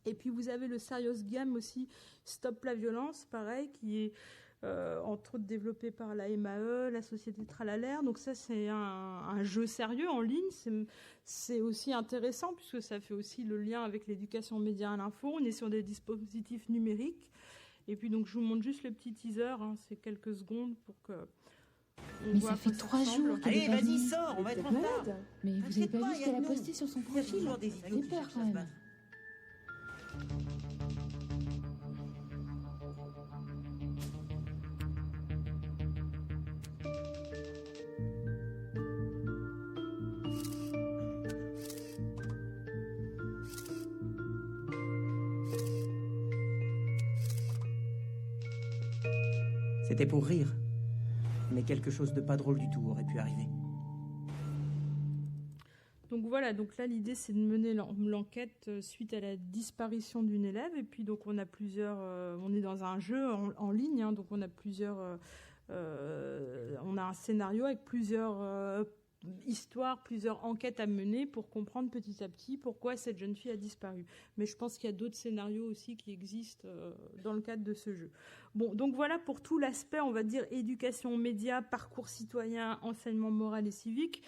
Et puis vous avez le Serious Game aussi, Stop la violence, pareil, qui est entre autres développé par la MAE, la société Tralalaire. Donc ça, c'est un jeu sérieux en ligne. C'est aussi intéressant puisque ça fait aussi le lien avec l'éducation aux médias à l'info. On est sur des dispositifs numériques. Et puis donc je vous montre juste le petit teaser. C'est quelques secondes pour que... Mais ça fait 3 jours qu'elle est pas venue. Allez, vas-y, sors, on va être en retard. Mais vous avez pas vu ce qu'elle a posté sur son profil? Ça fait peur quand même. C'était pour rire. Mais quelque chose de pas drôle du tout aurait pu arriver. Donc voilà, donc là l'idée c'est de mener l'enquête suite à la disparition d'une élève, et puis donc on a plusieurs, on est dans un jeu en ligne, donc on a plusieurs, on a un scénario avec plusieurs histoires, plusieurs enquêtes à mener pour comprendre petit à petit pourquoi cette jeune fille a disparu. Mais je pense qu'il y a d'autres scénarios aussi qui existent dans le cadre de ce jeu. Bon, donc voilà pour tout l'aspect, on va dire, éducation aux médias, parcours citoyen, enseignement moral et civique.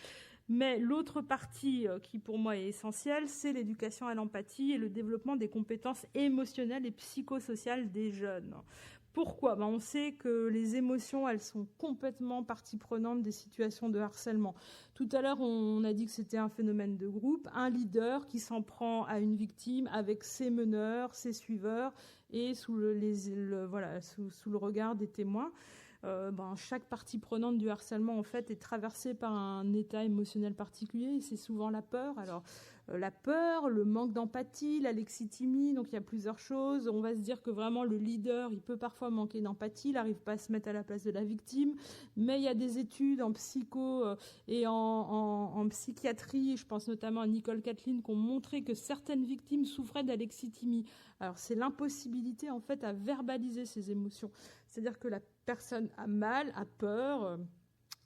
Mais l'autre partie qui pour moi est essentielle, c'est l'éducation à l'empathie et le développement des compétences émotionnelles et psychosociales des jeunes. Pourquoi ? On sait que les émotions, elles sont complètement partie prenante des situations de harcèlement. Tout à l'heure, on a dit que c'était un phénomène de groupe, un leader qui s'en prend à une victime avec ses meneurs, ses suiveurs et sous le regard des témoins. Chaque partie prenante du harcèlement en fait est traversée par un état émotionnel particulier, et c'est souvent la peur. Alors la peur, le manque d'empathie, l'alexithymie, donc il y a plusieurs choses. On va se dire que vraiment le leader, il peut parfois manquer d'empathie, il n'arrive pas à se mettre à la place de la victime, mais il y a des études en psycho et en psychiatrie, je pense notamment à Nicole Kathleen, qui ont montré que certaines victimes souffraient d'alexithymie. Alors c'est l'impossibilité en fait à verbaliser ses émotions. C'est-à-dire que la personne a mal, a peur,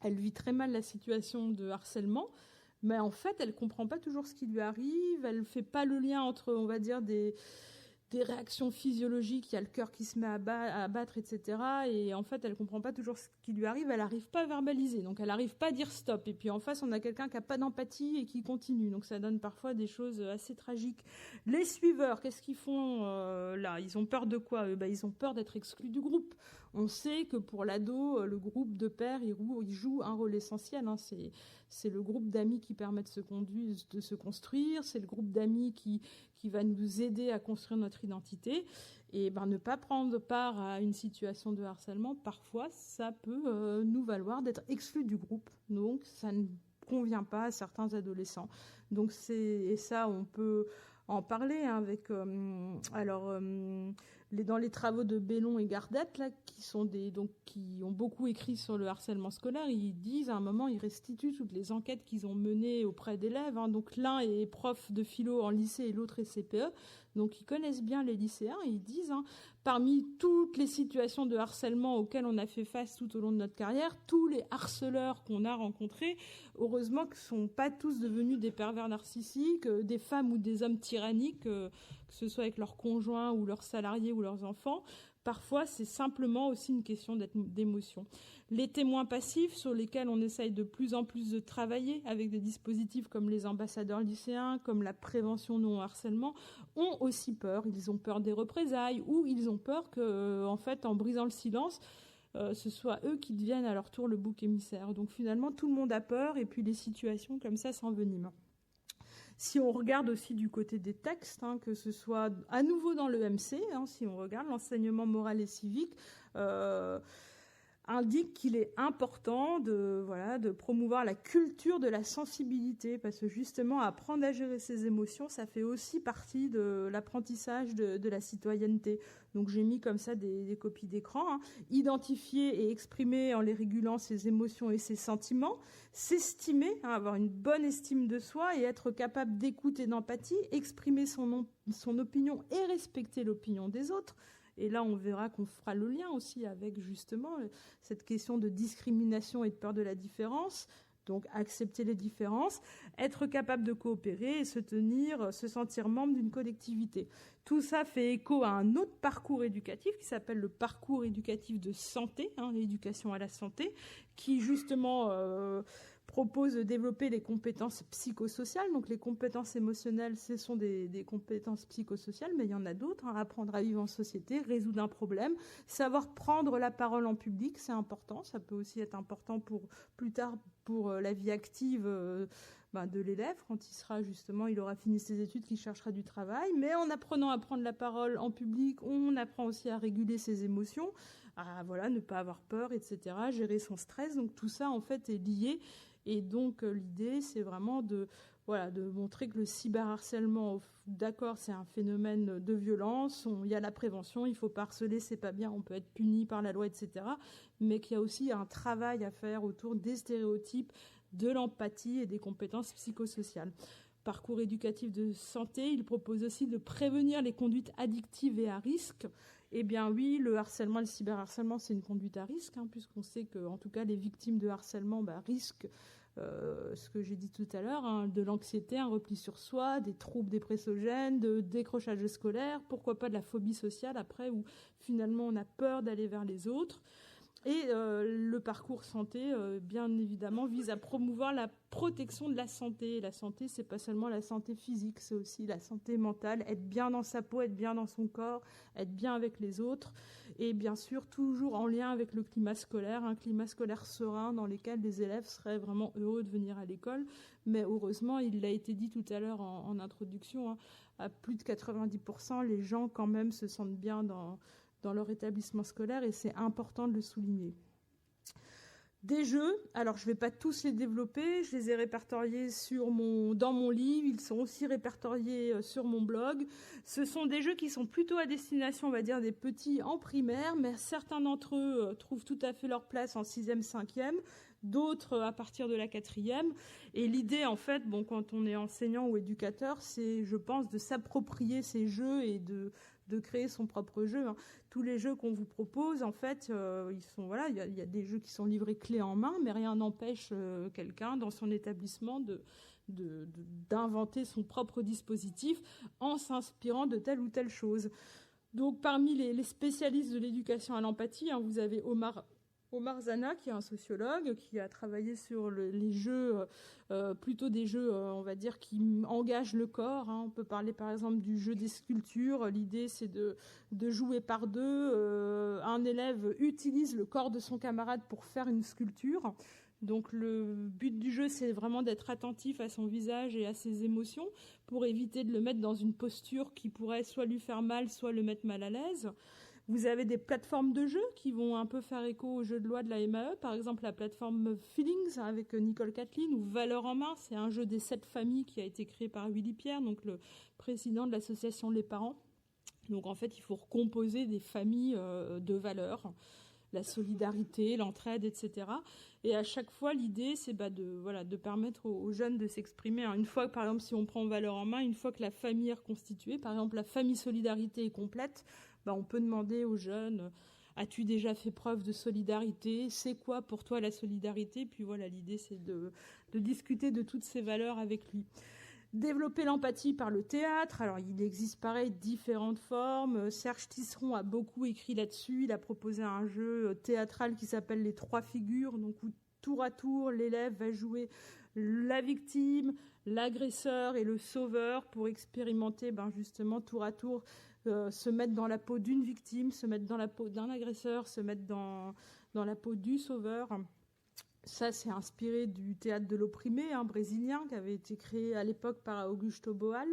elle vit très mal la situation de harcèlement, mais en fait, elle ne comprend pas toujours ce qui lui arrive, elle ne fait pas le lien entre, on va dire, des réactions physiologiques, il y a le cœur qui se met à battre, etc. Et en fait, elle ne comprend pas toujours ce qui lui arrive, elle n'arrive pas à verbaliser, donc elle n'arrive pas à dire stop. Et puis en face, on a quelqu'un qui n'a pas d'empathie et qui continue, donc ça donne parfois des choses assez tragiques. Les suiveurs, qu'est-ce qu'ils font là ? Ils ont peur de quoi ? Ils ont peur d'être exclus du groupe. On sait que pour l'ado, le groupe de pairs, il joue un rôle essentiel. C'est le groupe d'amis qui permet de se construire, c'est le groupe d'amis qui va nous aider à construire notre identité. Et ne pas prendre part à une situation de harcèlement, parfois, ça peut nous valoir d'être exclus du groupe. Donc, ça ne convient pas à certains adolescents. Donc, et ça, on peut en parler avec dans les travaux de Bellon et Gardette, là, qui ont beaucoup écrit sur le harcèlement scolaire, ils disent à un moment, ils restituent toutes les enquêtes qu'ils ont menées auprès d'élèves. Donc l'un est prof de philo en lycée et l'autre est CPE. Donc ils connaissent bien les lycéens et ils disent, parmi toutes les situations de harcèlement auxquelles on a fait face tout au long de notre carrière, tous les harceleurs qu'on a rencontrés, heureusement que ne sont pas tous devenus des pervers narcissiques, des femmes ou des hommes tyranniques, que ce soit avec leurs conjoints ou leurs salariés ou leurs enfants. Parfois, c'est simplement aussi une question d'émotion. Les témoins passifs, sur lesquels on essaye de plus en plus de travailler avec des dispositifs comme les ambassadeurs lycéens, comme la prévention non-harcèlement, ont aussi peur. Ils ont peur des représailles ou ils ont peur que, en fait, en brisant le silence, ce soit eux qui deviennent à leur tour le bouc émissaire. Donc finalement, tout le monde a peur et puis les situations comme ça s'enveniment. Si on regarde aussi du côté des textes, que ce soit à nouveau dans l'EMC, si on regarde l'enseignement moral et civique, indique qu'il est important de promouvoir la culture de la sensibilité, parce que justement, apprendre à gérer ses émotions, ça fait aussi partie de l'apprentissage de la citoyenneté. Donc j'ai mis comme ça des copies d'écran. Identifier et exprimer en les régulant ses émotions et ses sentiments, s'estimer, avoir une bonne estime de soi et être capable d'écoute et d'empathie, exprimer son opinion et respecter l'opinion des autres. Et là, on verra qu'on fera le lien aussi avec justement cette question de discrimination et de peur de la différence. Donc, accepter les différences, être capable de coopérer et se sentir membre d'une collectivité. Tout ça fait écho à un autre parcours éducatif qui s'appelle le parcours éducatif de santé, l'éducation à la santé, qui justement propose de développer les compétences psychosociales. Donc les compétences émotionnelles, ce sont des compétences psychosociales, mais il y en a d'autres. Apprendre à vivre en société, résoudre un problème, savoir prendre la parole en public, c'est important. Ça peut aussi être important plus tard pour la vie active de l'élève, quand il aura fini ses études, qu'il cherchera du travail. Mais en apprenant à prendre la parole en public, on apprend aussi à réguler ses émotions, à ne pas avoir peur, etc., gérer son stress. Donc tout ça, en fait, est lié. Et donc, l'idée, c'est vraiment de montrer que le cyberharcèlement, d'accord, c'est un phénomène de violence, il y a la prévention, il ne faut pas harceler, c'est pas bien, on peut être puni par la loi, etc., mais qu'il y a aussi un travail à faire autour des stéréotypes, de l'empathie et des compétences psychosociales. Parcours éducatif de santé, il propose aussi de prévenir les conduites addictives et à risque. Eh bien oui, le harcèlement, le cyberharcèlement, c'est une conduite à risque, puisqu'on sait que, en tout cas, les victimes de harcèlement risquent ce que j'ai dit tout à l'heure, de l'anxiété, un repli sur soi, des troubles dépressogènes, de décrochage scolaire, pourquoi pas de la phobie sociale après, où finalement on a peur d'aller vers les autres. Et le parcours santé, bien évidemment, vise à promouvoir la protection de la santé. La santé, c'est pas seulement la santé physique, c'est aussi la santé mentale, être bien dans sa peau, être bien dans son corps, être bien avec les autres. Et bien sûr, toujours en lien avec le climat scolaire, un climat scolaire serein dans lequel les élèves seraient vraiment heureux de venir à l'école. Mais heureusement, il l'a été dit tout à l'heure en introduction, à plus de 90%, les gens quand même se sentent bien dans leur établissement scolaire, et c'est important de le souligner. Des jeux, alors je ne vais pas tous les développer, je les ai répertoriés dans mon livre, ils sont aussi répertoriés sur mon blog. Ce sont des jeux qui sont plutôt à destination, on va dire, des petits en primaire, mais certains d'entre eux trouvent tout à fait leur place en 6e, 5e, d'autres à partir de la 4e. Et l'idée, en fait, quand on est enseignant ou éducateur, c'est, je pense, de s'approprier ces jeux et de créer son propre jeu. Tous les jeux qu'on vous propose, en fait, il y a des jeux qui sont livrés clés en main, mais rien n'empêche quelqu'un dans son établissement d'inventer son propre dispositif en s'inspirant de telle ou telle chose. Donc, parmi les spécialistes de l'éducation à l'empathie, vous avez Omar Zana, qui est un sociologue, qui a travaillé sur les jeux, plutôt des jeux, on va dire, qui engagent le corps. On peut parler par exemple du jeu des sculptures. L'idée, c'est de jouer par deux. Un élève utilise le corps de son camarade pour faire une sculpture. Donc le but du jeu, c'est vraiment d'être attentif à son visage et à ses émotions pour éviter de le mettre dans une posture qui pourrait soit lui faire mal, soit le mettre mal à l'aise. Vous avez des plateformes de jeux qui vont un peu faire écho aux jeux de loi de la MAE. Par exemple, la plateforme Feelings avec Nicole Kathleen, ou Valeurs en main, c'est un jeu des 7 familles qui a été créé par Willy Pierre, donc le président de l'association Les Parents. Donc en fait, il faut recomposer des familles de valeurs, la solidarité, l'entraide, etc. Et à chaque fois, l'idée, c'est de permettre aux jeunes de s'exprimer. Une fois, par exemple, si on prend valeur en main, une fois que la famille est reconstituée, par exemple, la famille solidarité est complète, on peut demander aux jeunes, as-tu déjà fait preuve de solidarité? C'est quoi pour toi la solidarité? Puis voilà, l'idée, c'est de discuter de toutes ces valeurs avec lui. Développer l'empathie par le théâtre. Alors, il existe, pareil, différentes formes. Serge Tisseron a beaucoup écrit là-dessus. Il a proposé un jeu théâtral qui s'appelle Les Trois Figures, donc où tour à tour, l'élève va jouer la victime, l'agresseur et le sauveur pour expérimenter, justement, tour à tour, se mettre dans la peau d'une victime, se mettre dans la peau d'un agresseur, se mettre dans la peau du sauveur. Ça, c'est inspiré du théâtre de l'opprimé brésilien qui avait été créé à l'époque par Augusto Boal.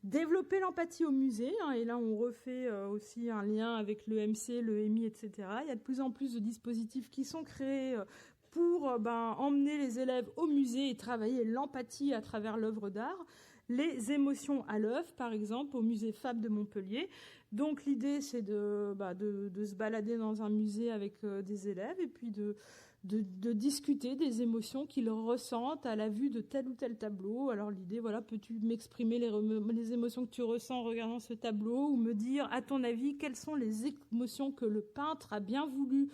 Développer l'empathie au musée, et là on refait aussi un lien avec l'EMC, l'EMI, etc. Il y a de plus en plus de dispositifs qui sont créés pour emmener les élèves au musée et travailler l'empathie à travers l'œuvre d'art. Les émotions à l'œuvre, par exemple, au musée Fabre de Montpellier. Donc l'idée, c'est de se balader dans un musée avec des élèves et puis de discuter des émotions qu'ils ressentent à la vue de tel ou tel tableau. Alors l'idée, peux-tu m'exprimer les émotions que tu ressens en regardant ce tableau ou me dire, à ton avis, quelles sont les émotions que le peintre a bien voulu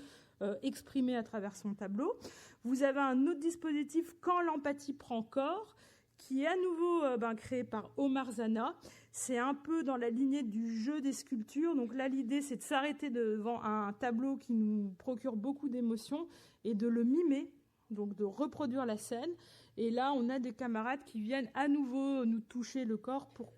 exprimer à travers son tableau. Vous avez un autre dispositif, Quand l'empathie prend corps, qui est à nouveau créé par Omar Zana. C'est un peu dans la lignée du jeu des sculptures. Donc là, l'idée, c'est de s'arrêter devant un tableau qui nous procure beaucoup d'émotions et de le mimer, donc de reproduire la scène. Et là, on a des camarades qui viennent à nouveau nous toucher le corps pour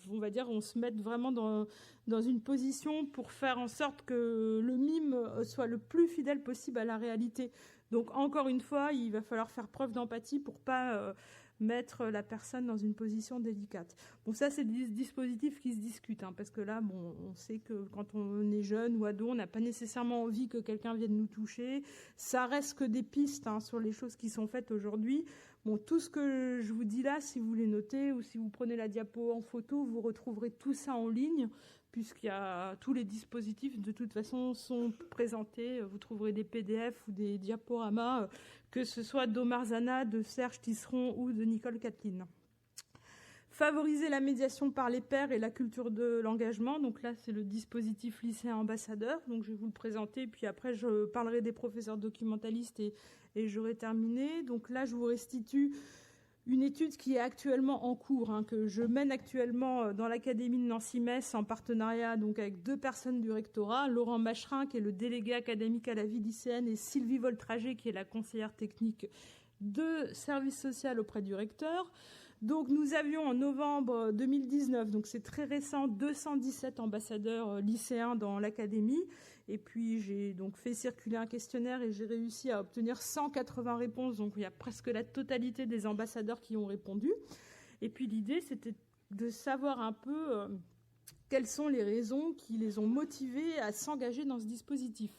on se mette vraiment dans une position pour faire en sorte que le mime soit le plus fidèle possible à la réalité. Donc encore une fois, il va falloir faire preuve d'empathie pour pas mettre la personne dans une position délicate. Bon, ça, c'est des dispositifs qui se discutent, parce que là, on sait que quand on est jeune ou ado, on n'a pas nécessairement envie que quelqu'un vienne nous toucher. Ça reste que des pistes sur les choses qui sont faites aujourd'hui. Bon, tout ce que je vous dis là, si vous les notez ou si vous prenez la diapo en photo, vous retrouverez tout ça en ligne, puisqu'il y a tous les dispositifs, de toute façon, sont présentés. Vous trouverez des PDF ou des diaporamas, que ce soit d'Omar Zana, de Serge Tisseron ou de Nicole Kathleen. Favoriser la médiation par les pairs et la culture de l'engagement. Donc là, c'est le dispositif lycéen ambassadeur. Donc je vais vous le présenter, puis après, je parlerai des professeurs documentalistes et j'aurai terminé. Donc là, je vous restitue une étude qui est actuellement en cours, que je mène actuellement dans l'Académie de Nancy-Metz en partenariat donc avec 2 personnes du rectorat, Laurent Macherin qui est le délégué académique à la vie lycéenne et Sylvie Voltrager qui est la conseillère technique de service social auprès du recteur. Donc nous avions en novembre 2019, donc c'est très récent, 217 ambassadeurs lycéens dans l'académie. Et puis j'ai donc fait circuler un questionnaire et j'ai réussi à obtenir 180 réponses. Donc il y a presque la totalité des ambassadeurs qui ont répondu. Et puis l'idée, c'était de savoir un peu quelles sont les raisons qui les ont motivés à s'engager dans ce dispositif.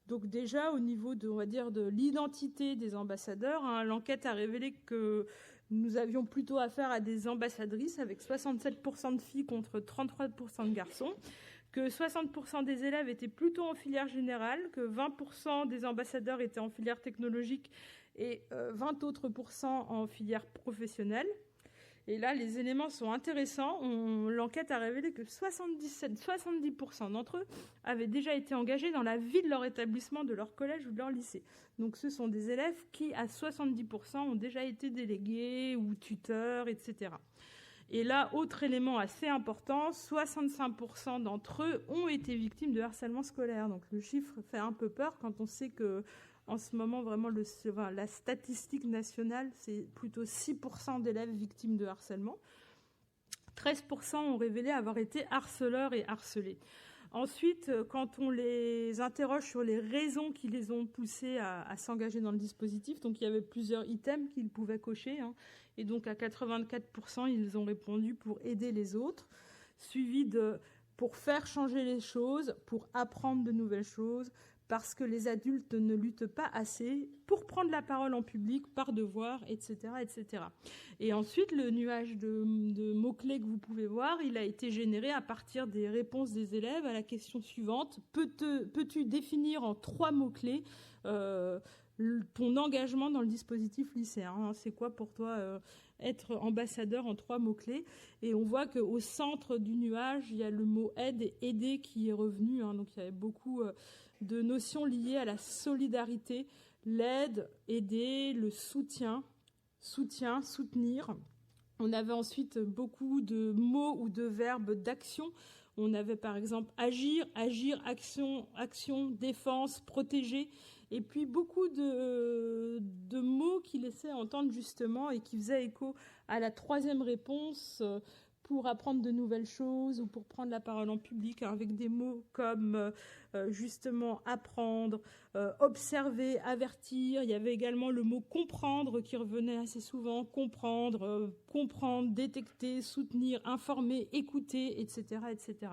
Donc déjà, au niveau de l'identité des ambassadeurs, l'enquête a révélé que nous avions plutôt affaire à des ambassadrices avec 67% de filles contre 33% de garçons, que 60% des élèves étaient plutôt en filière générale, que 20% des ambassadeurs étaient en filière technologique et 20 autres % en filière professionnelle. Et là, les éléments sont intéressants. L'enquête a révélé que 70% d'entre eux avaient déjà été engagés dans la vie de leur établissement, de leur collège ou de leur lycée. Donc ce sont des élèves qui, à 70%, ont déjà été délégués ou tuteurs, etc. Et là, autre élément assez important, 65% d'entre eux ont été victimes de harcèlement scolaire. Donc le chiffre fait un peu peur quand on sait que en ce moment, vraiment, la statistique nationale, c'est plutôt 6% d'élèves victimes de harcèlement. 13% ont révélé avoir été harceleurs et harcelés. Ensuite, quand on les interroge sur les raisons qui les ont poussés à s'engager dans le dispositif, donc il y avait plusieurs items qu'ils pouvaient cocher, et donc à 84%, ils ont répondu pour aider les autres, suivi de pour faire changer les choses, pour apprendre de nouvelles choses, parce que les adultes ne luttent pas assez pour prendre la parole en public par devoir, etc., etc. Et ensuite, le nuage de mots-clés que vous pouvez voir, il a été généré à partir des réponses des élèves à la question suivante. Peux-tu définir en 3 mots-clés ton engagement dans le dispositif lycéen, c'est quoi pour toi être ambassadeur en 3 mots-clés? Et on voit qu'au centre du nuage, il y a le mot aide et aider qui est revenu. Donc il y avait beaucoup de notions liées à la solidarité, l'aide, aider, le soutien, soutenir. On avait ensuite beaucoup de mots ou de verbes d'action. On avait par exemple agir, action, défense, protéger. Et puis beaucoup de mots qui laissaient entendre justement et qui faisaient écho à la 3e réponse pour apprendre de nouvelles choses ou pour prendre la parole en public, avec des mots comme justement apprendre, observer, avertir. Il y avait également le mot comprendre qui revenait assez souvent, comprendre, détecter, soutenir, informer, écouter, etc., etc.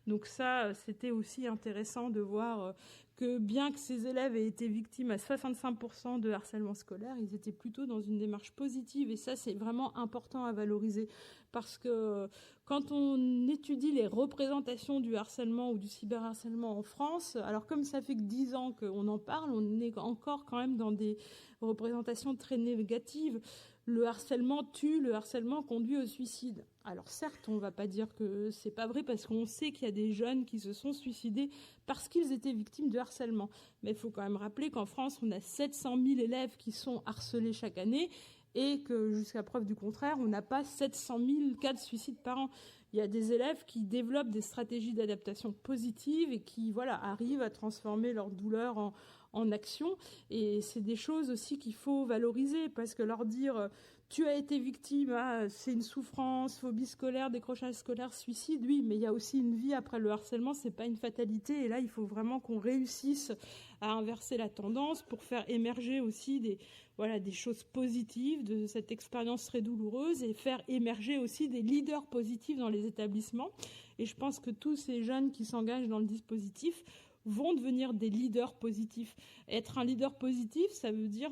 Donc ça, c'était aussi intéressant de voir que bien que ces élèves aient été victimes à 65% de harcèlement scolaire, ils étaient plutôt dans une démarche positive. Et ça, c'est vraiment important à valoriser. Parce que quand on étudie les représentations du harcèlement ou du cyberharcèlement en France, alors comme ça fait que 10 ans qu'on en parle, on est encore quand même dans des représentations très négatives. Le harcèlement tue, le harcèlement conduit au suicide. Alors certes, on ne va pas dire que c'est pas vrai parce qu'on sait qu'il y a des jeunes qui se sont suicidés parce qu'ils étaient victimes de harcèlement. Mais il faut quand même rappeler qu'en France, on a 700 000 élèves qui sont harcelés chaque année et que jusqu'à preuve du contraire, on n'a pas 700 000 cas de suicide par an. Il y a des élèves qui développent des stratégies d'adaptation positives et qui arrivent à transformer leur douleur en action. Et c'est des choses aussi qu'il faut valoriser parce que leur dire tu as été victime, c'est une souffrance, phobie scolaire, décrochage scolaire, suicide, oui, mais il y a aussi une vie après le harcèlement, c'est pas une fatalité. Et là, il faut vraiment qu'on réussisse à inverser la tendance pour faire émerger aussi des choses positives de cette expérience très douloureuse et faire émerger aussi des leaders positifs dans les établissements. Et je pense que tous ces jeunes qui s'engagent dans le dispositif vont devenir des leaders positifs. Être un leader positif, ça veut dire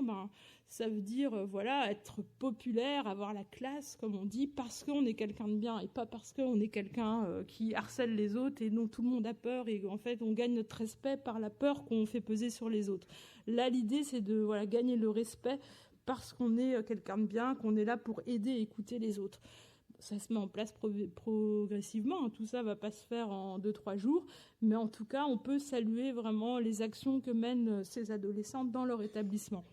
être populaire, avoir la classe, comme on dit, parce qu'on est quelqu'un de bien et pas parce qu'on est quelqu'un qui harcèle les autres et dont tout le monde a peur et en fait on gagne notre respect par la peur qu'on fait peser sur les autres. Là, l'idée, c'est de gagner le respect parce qu'on est quelqu'un de bien, qu'on est là pour aider et écouter les autres. Ça se met en place progressivement. Tout ça ne va pas se faire en 2-3 jours. Mais en tout cas, on peut saluer vraiment les actions que mènent ces adolescents dans leur établissement.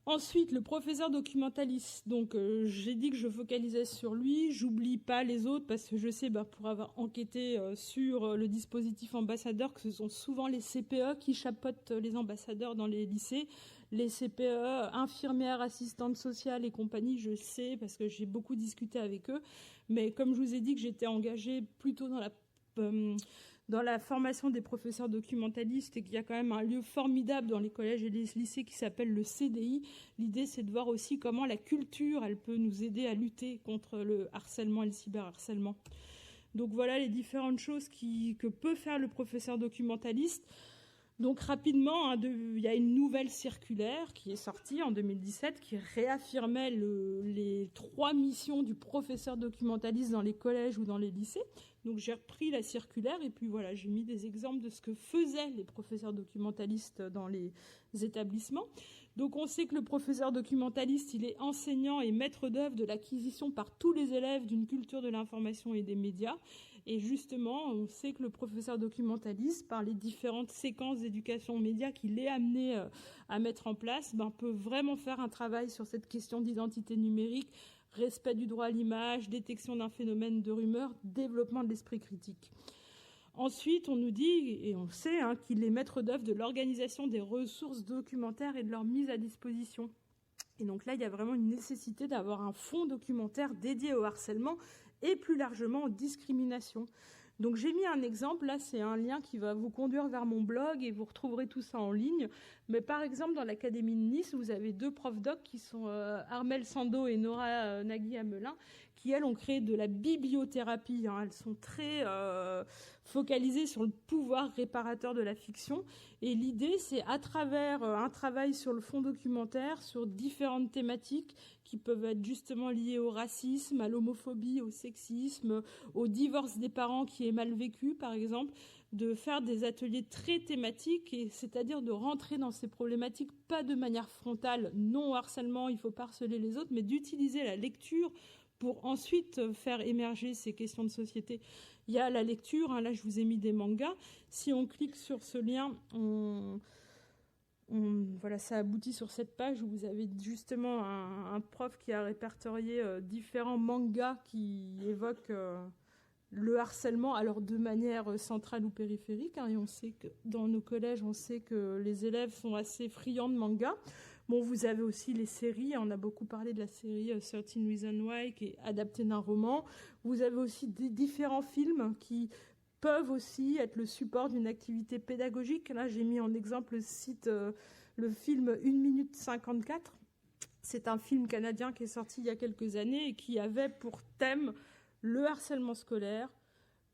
Ensuite, le professeur documentaliste. Donc, j'ai dit que je focalisais sur lui. J'oublie pas les autres parce que je sais, pour avoir enquêté sur le dispositif ambassadeur, que ce sont souvent les CPE qui chapeautent les ambassadeurs dans les lycées. Les CPE, infirmières, assistantes sociales et compagnie, je sais parce que j'ai beaucoup discuté avec eux. Mais comme je vous ai dit que j'étais engagée plutôt dans la formation des professeurs documentalistes et qu'il y a quand même un lieu formidable dans les collèges et les lycées qui s'appelle le CDI. L'idée, c'est de voir aussi comment la culture, elle peut nous aider à lutter contre le harcèlement et le cyberharcèlement. Donc voilà les différentes choses que peut faire le professeur documentaliste. Donc rapidement, il y a une nouvelle circulaire qui est sortie en 2017 qui réaffirmait les 3 missions du professeur documentaliste dans les collèges ou dans les lycées. Donc j'ai repris la circulaire et puis j'ai mis des exemples de ce que faisaient les professeurs documentalistes dans les établissements. Donc on sait que le professeur documentaliste, il est enseignant et maître d'œuvre de l'acquisition par tous les élèves d'une culture de l'information et des médias. Et justement, on sait que le professeur documentaliste, par les différentes séquences d'éducation aux médias qu'il est amené à mettre en place, peut vraiment faire un travail sur cette question d'identité numérique, respect du droit à l'image, détection d'un phénomène de rumeur, développement de l'esprit critique. Ensuite, on nous dit, et on sait, qu'il est maître d'œuvre de l'organisation des ressources documentaires et de leur mise à disposition. Et donc là, il y a vraiment une nécessité d'avoir un fonds documentaire dédié au harcèlement et plus largement aux discriminations. Donc j'ai mis un exemple, là c'est un lien qui va vous conduire vers mon blog et vous retrouverez tout ça en ligne. Mais par exemple dans l'Académie de Nice, vous avez 2 profs doc qui sont Armel Sando et Nora Nagui Amelin, qui, elles, ont créé de la bibliothérapie. Elles sont très focalisées sur le pouvoir réparateur de la fiction. Et l'idée, c'est à travers un travail sur le fond documentaire, sur différentes thématiques qui peuvent être justement liées au racisme, à l'homophobie, au sexisme, au divorce des parents qui est mal vécu, par exemple, de faire des ateliers très thématiques, et c'est-à-dire de rentrer dans ces problématiques, pas de manière frontale, non harcèlement, il ne faut pas harceler les autres, mais d'utiliser la lecture pour ensuite faire émerger ces questions de société. Il y a la lecture, là je vous ai mis des mangas. Si on clique sur ce lien, voilà, ça aboutit sur cette page où vous avez justement un prof qui a répertorié différents mangas qui évoquent le harcèlement, alors de manière centrale ou périphérique. Et on sait que dans nos collèges, on sait que les élèves sont assez friands de mangas. Bon, vous avez aussi les séries. On a beaucoup parlé de la série 13 Reasons Why, qui est adaptée d'un roman. Vous avez aussi des différents films qui peuvent aussi être le support d'une activité pédagogique. Là, j'ai mis en exemple le film 1 minute 54. C'est un film canadien qui est sorti il y a quelques années et qui avait pour thème le harcèlement scolaire,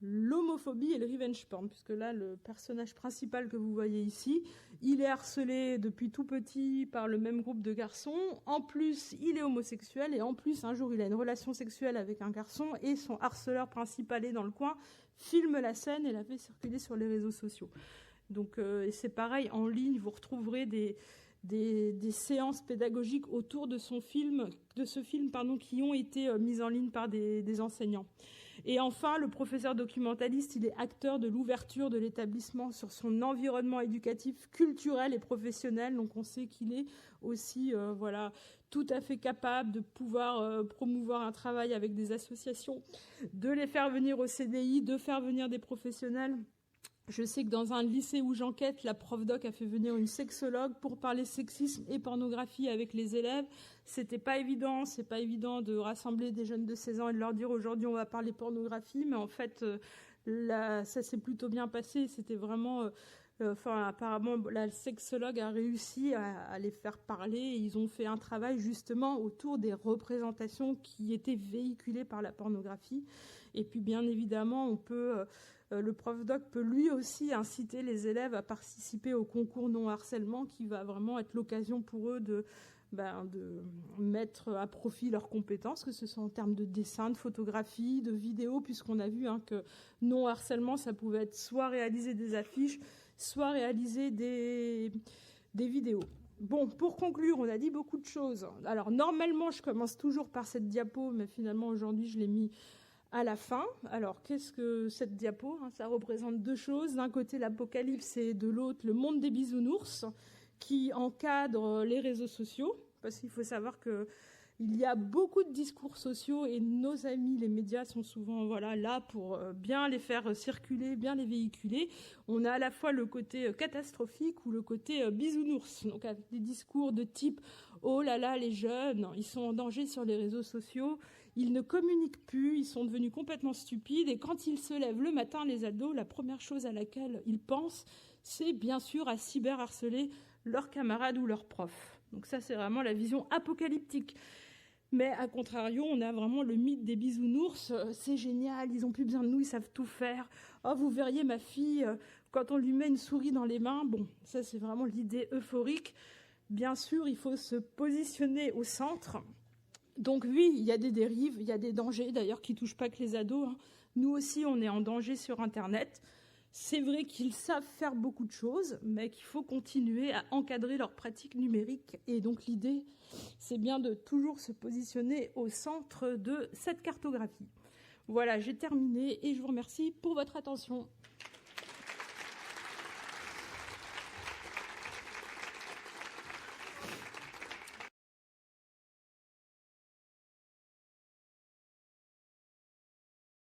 l'homophobie et le revenge porn, puisque là, le personnage principal que vous voyez ici, il est harcelé depuis tout petit par le même groupe de garçons. En plus, il est homosexuel et en plus, un jour, il a une relation sexuelle avec un garçon et son harceleur principal est dans le coin, filme la scène et la fait circuler sur les réseaux sociaux. Donc, et c'est pareil, en ligne, vous retrouverez des séances pédagogiques autour de ce film, qui ont été mises en ligne par des enseignants. Et enfin, le professeur documentaliste, il est acteur de l'ouverture de l'établissement sur son environnement éducatif, culturel et professionnel. Donc on sait qu'il est aussi tout à fait capable de pouvoir promouvoir un travail avec des associations, de les faire venir au CDI, de faire venir des professionnels. Je sais que dans un lycée où j'enquête, la prof doc a fait venir une sexologue pour parler sexisme et pornographie avec les élèves. C'est pas évident de rassembler des jeunes de 16 ans et de leur dire aujourd'hui on va parler pornographie, mais en fait ça s'est plutôt bien passé. C'était vraiment, apparemment la sexologue a réussi à les faire parler et ils ont fait un travail justement autour des représentations qui étaient véhiculées par la pornographie. Et puis bien évidemment, le prof doc peut lui aussi inciter les élèves à participer au concours non-harcèlement qui va vraiment être l'occasion pour eux de mettre à profit leurs compétences, que ce soit en termes de dessin, de photographie, de vidéo, puisqu'on a vu que non-harcèlement, ça pouvait être soit réaliser des affiches, soit réaliser des vidéos. Bon, pour conclure, on a dit beaucoup de choses. Alors normalement, je commence toujours par cette diapo, mais finalement aujourd'hui, je l'ai mis à la fin. Alors, qu'est-ce que cette diapo ? Ça représente deux choses. D'un côté, l'apocalypse et de l'autre, le monde des bisounours qui encadre les réseaux sociaux. Parce qu'il faut savoir qu'il y a beaucoup de discours sociaux et nos amis, les médias, sont souvent là pour bien les faire circuler, bien les véhiculer. On a à la fois le côté catastrophique ou le côté bisounours. Donc, avec des discours de type « Oh là là, les jeunes, ils sont en danger sur les réseaux sociaux ». Ils ne communiquent plus, ils sont devenus complètement stupides et quand ils se lèvent le matin, les ados, la première chose à laquelle ils pensent, c'est bien sûr à cyberharceler leurs camarades ou leurs profs. Donc ça, c'est vraiment la vision apocalyptique. Mais à contrario, on a vraiment le mythe des bisounours. C'est génial, ils n'ont plus besoin de nous, ils savent tout faire. Oh, vous verriez ma fille, quand on lui met une souris dans les mains. Bon, ça, c'est vraiment l'idée euphorique. Bien sûr, il faut se positionner au centre. Donc oui, il y a des dérives, il y a des dangers d'ailleurs qui ne touchent pas que les ados. Nous aussi, on est en danger sur Internet. C'est vrai qu'ils savent faire beaucoup de choses, mais qu'il faut continuer à encadrer leurs pratiques numériques. Et donc l'idée, c'est bien de toujours se positionner au centre de cette cartographie. Voilà, j'ai terminé et je vous remercie pour votre attention.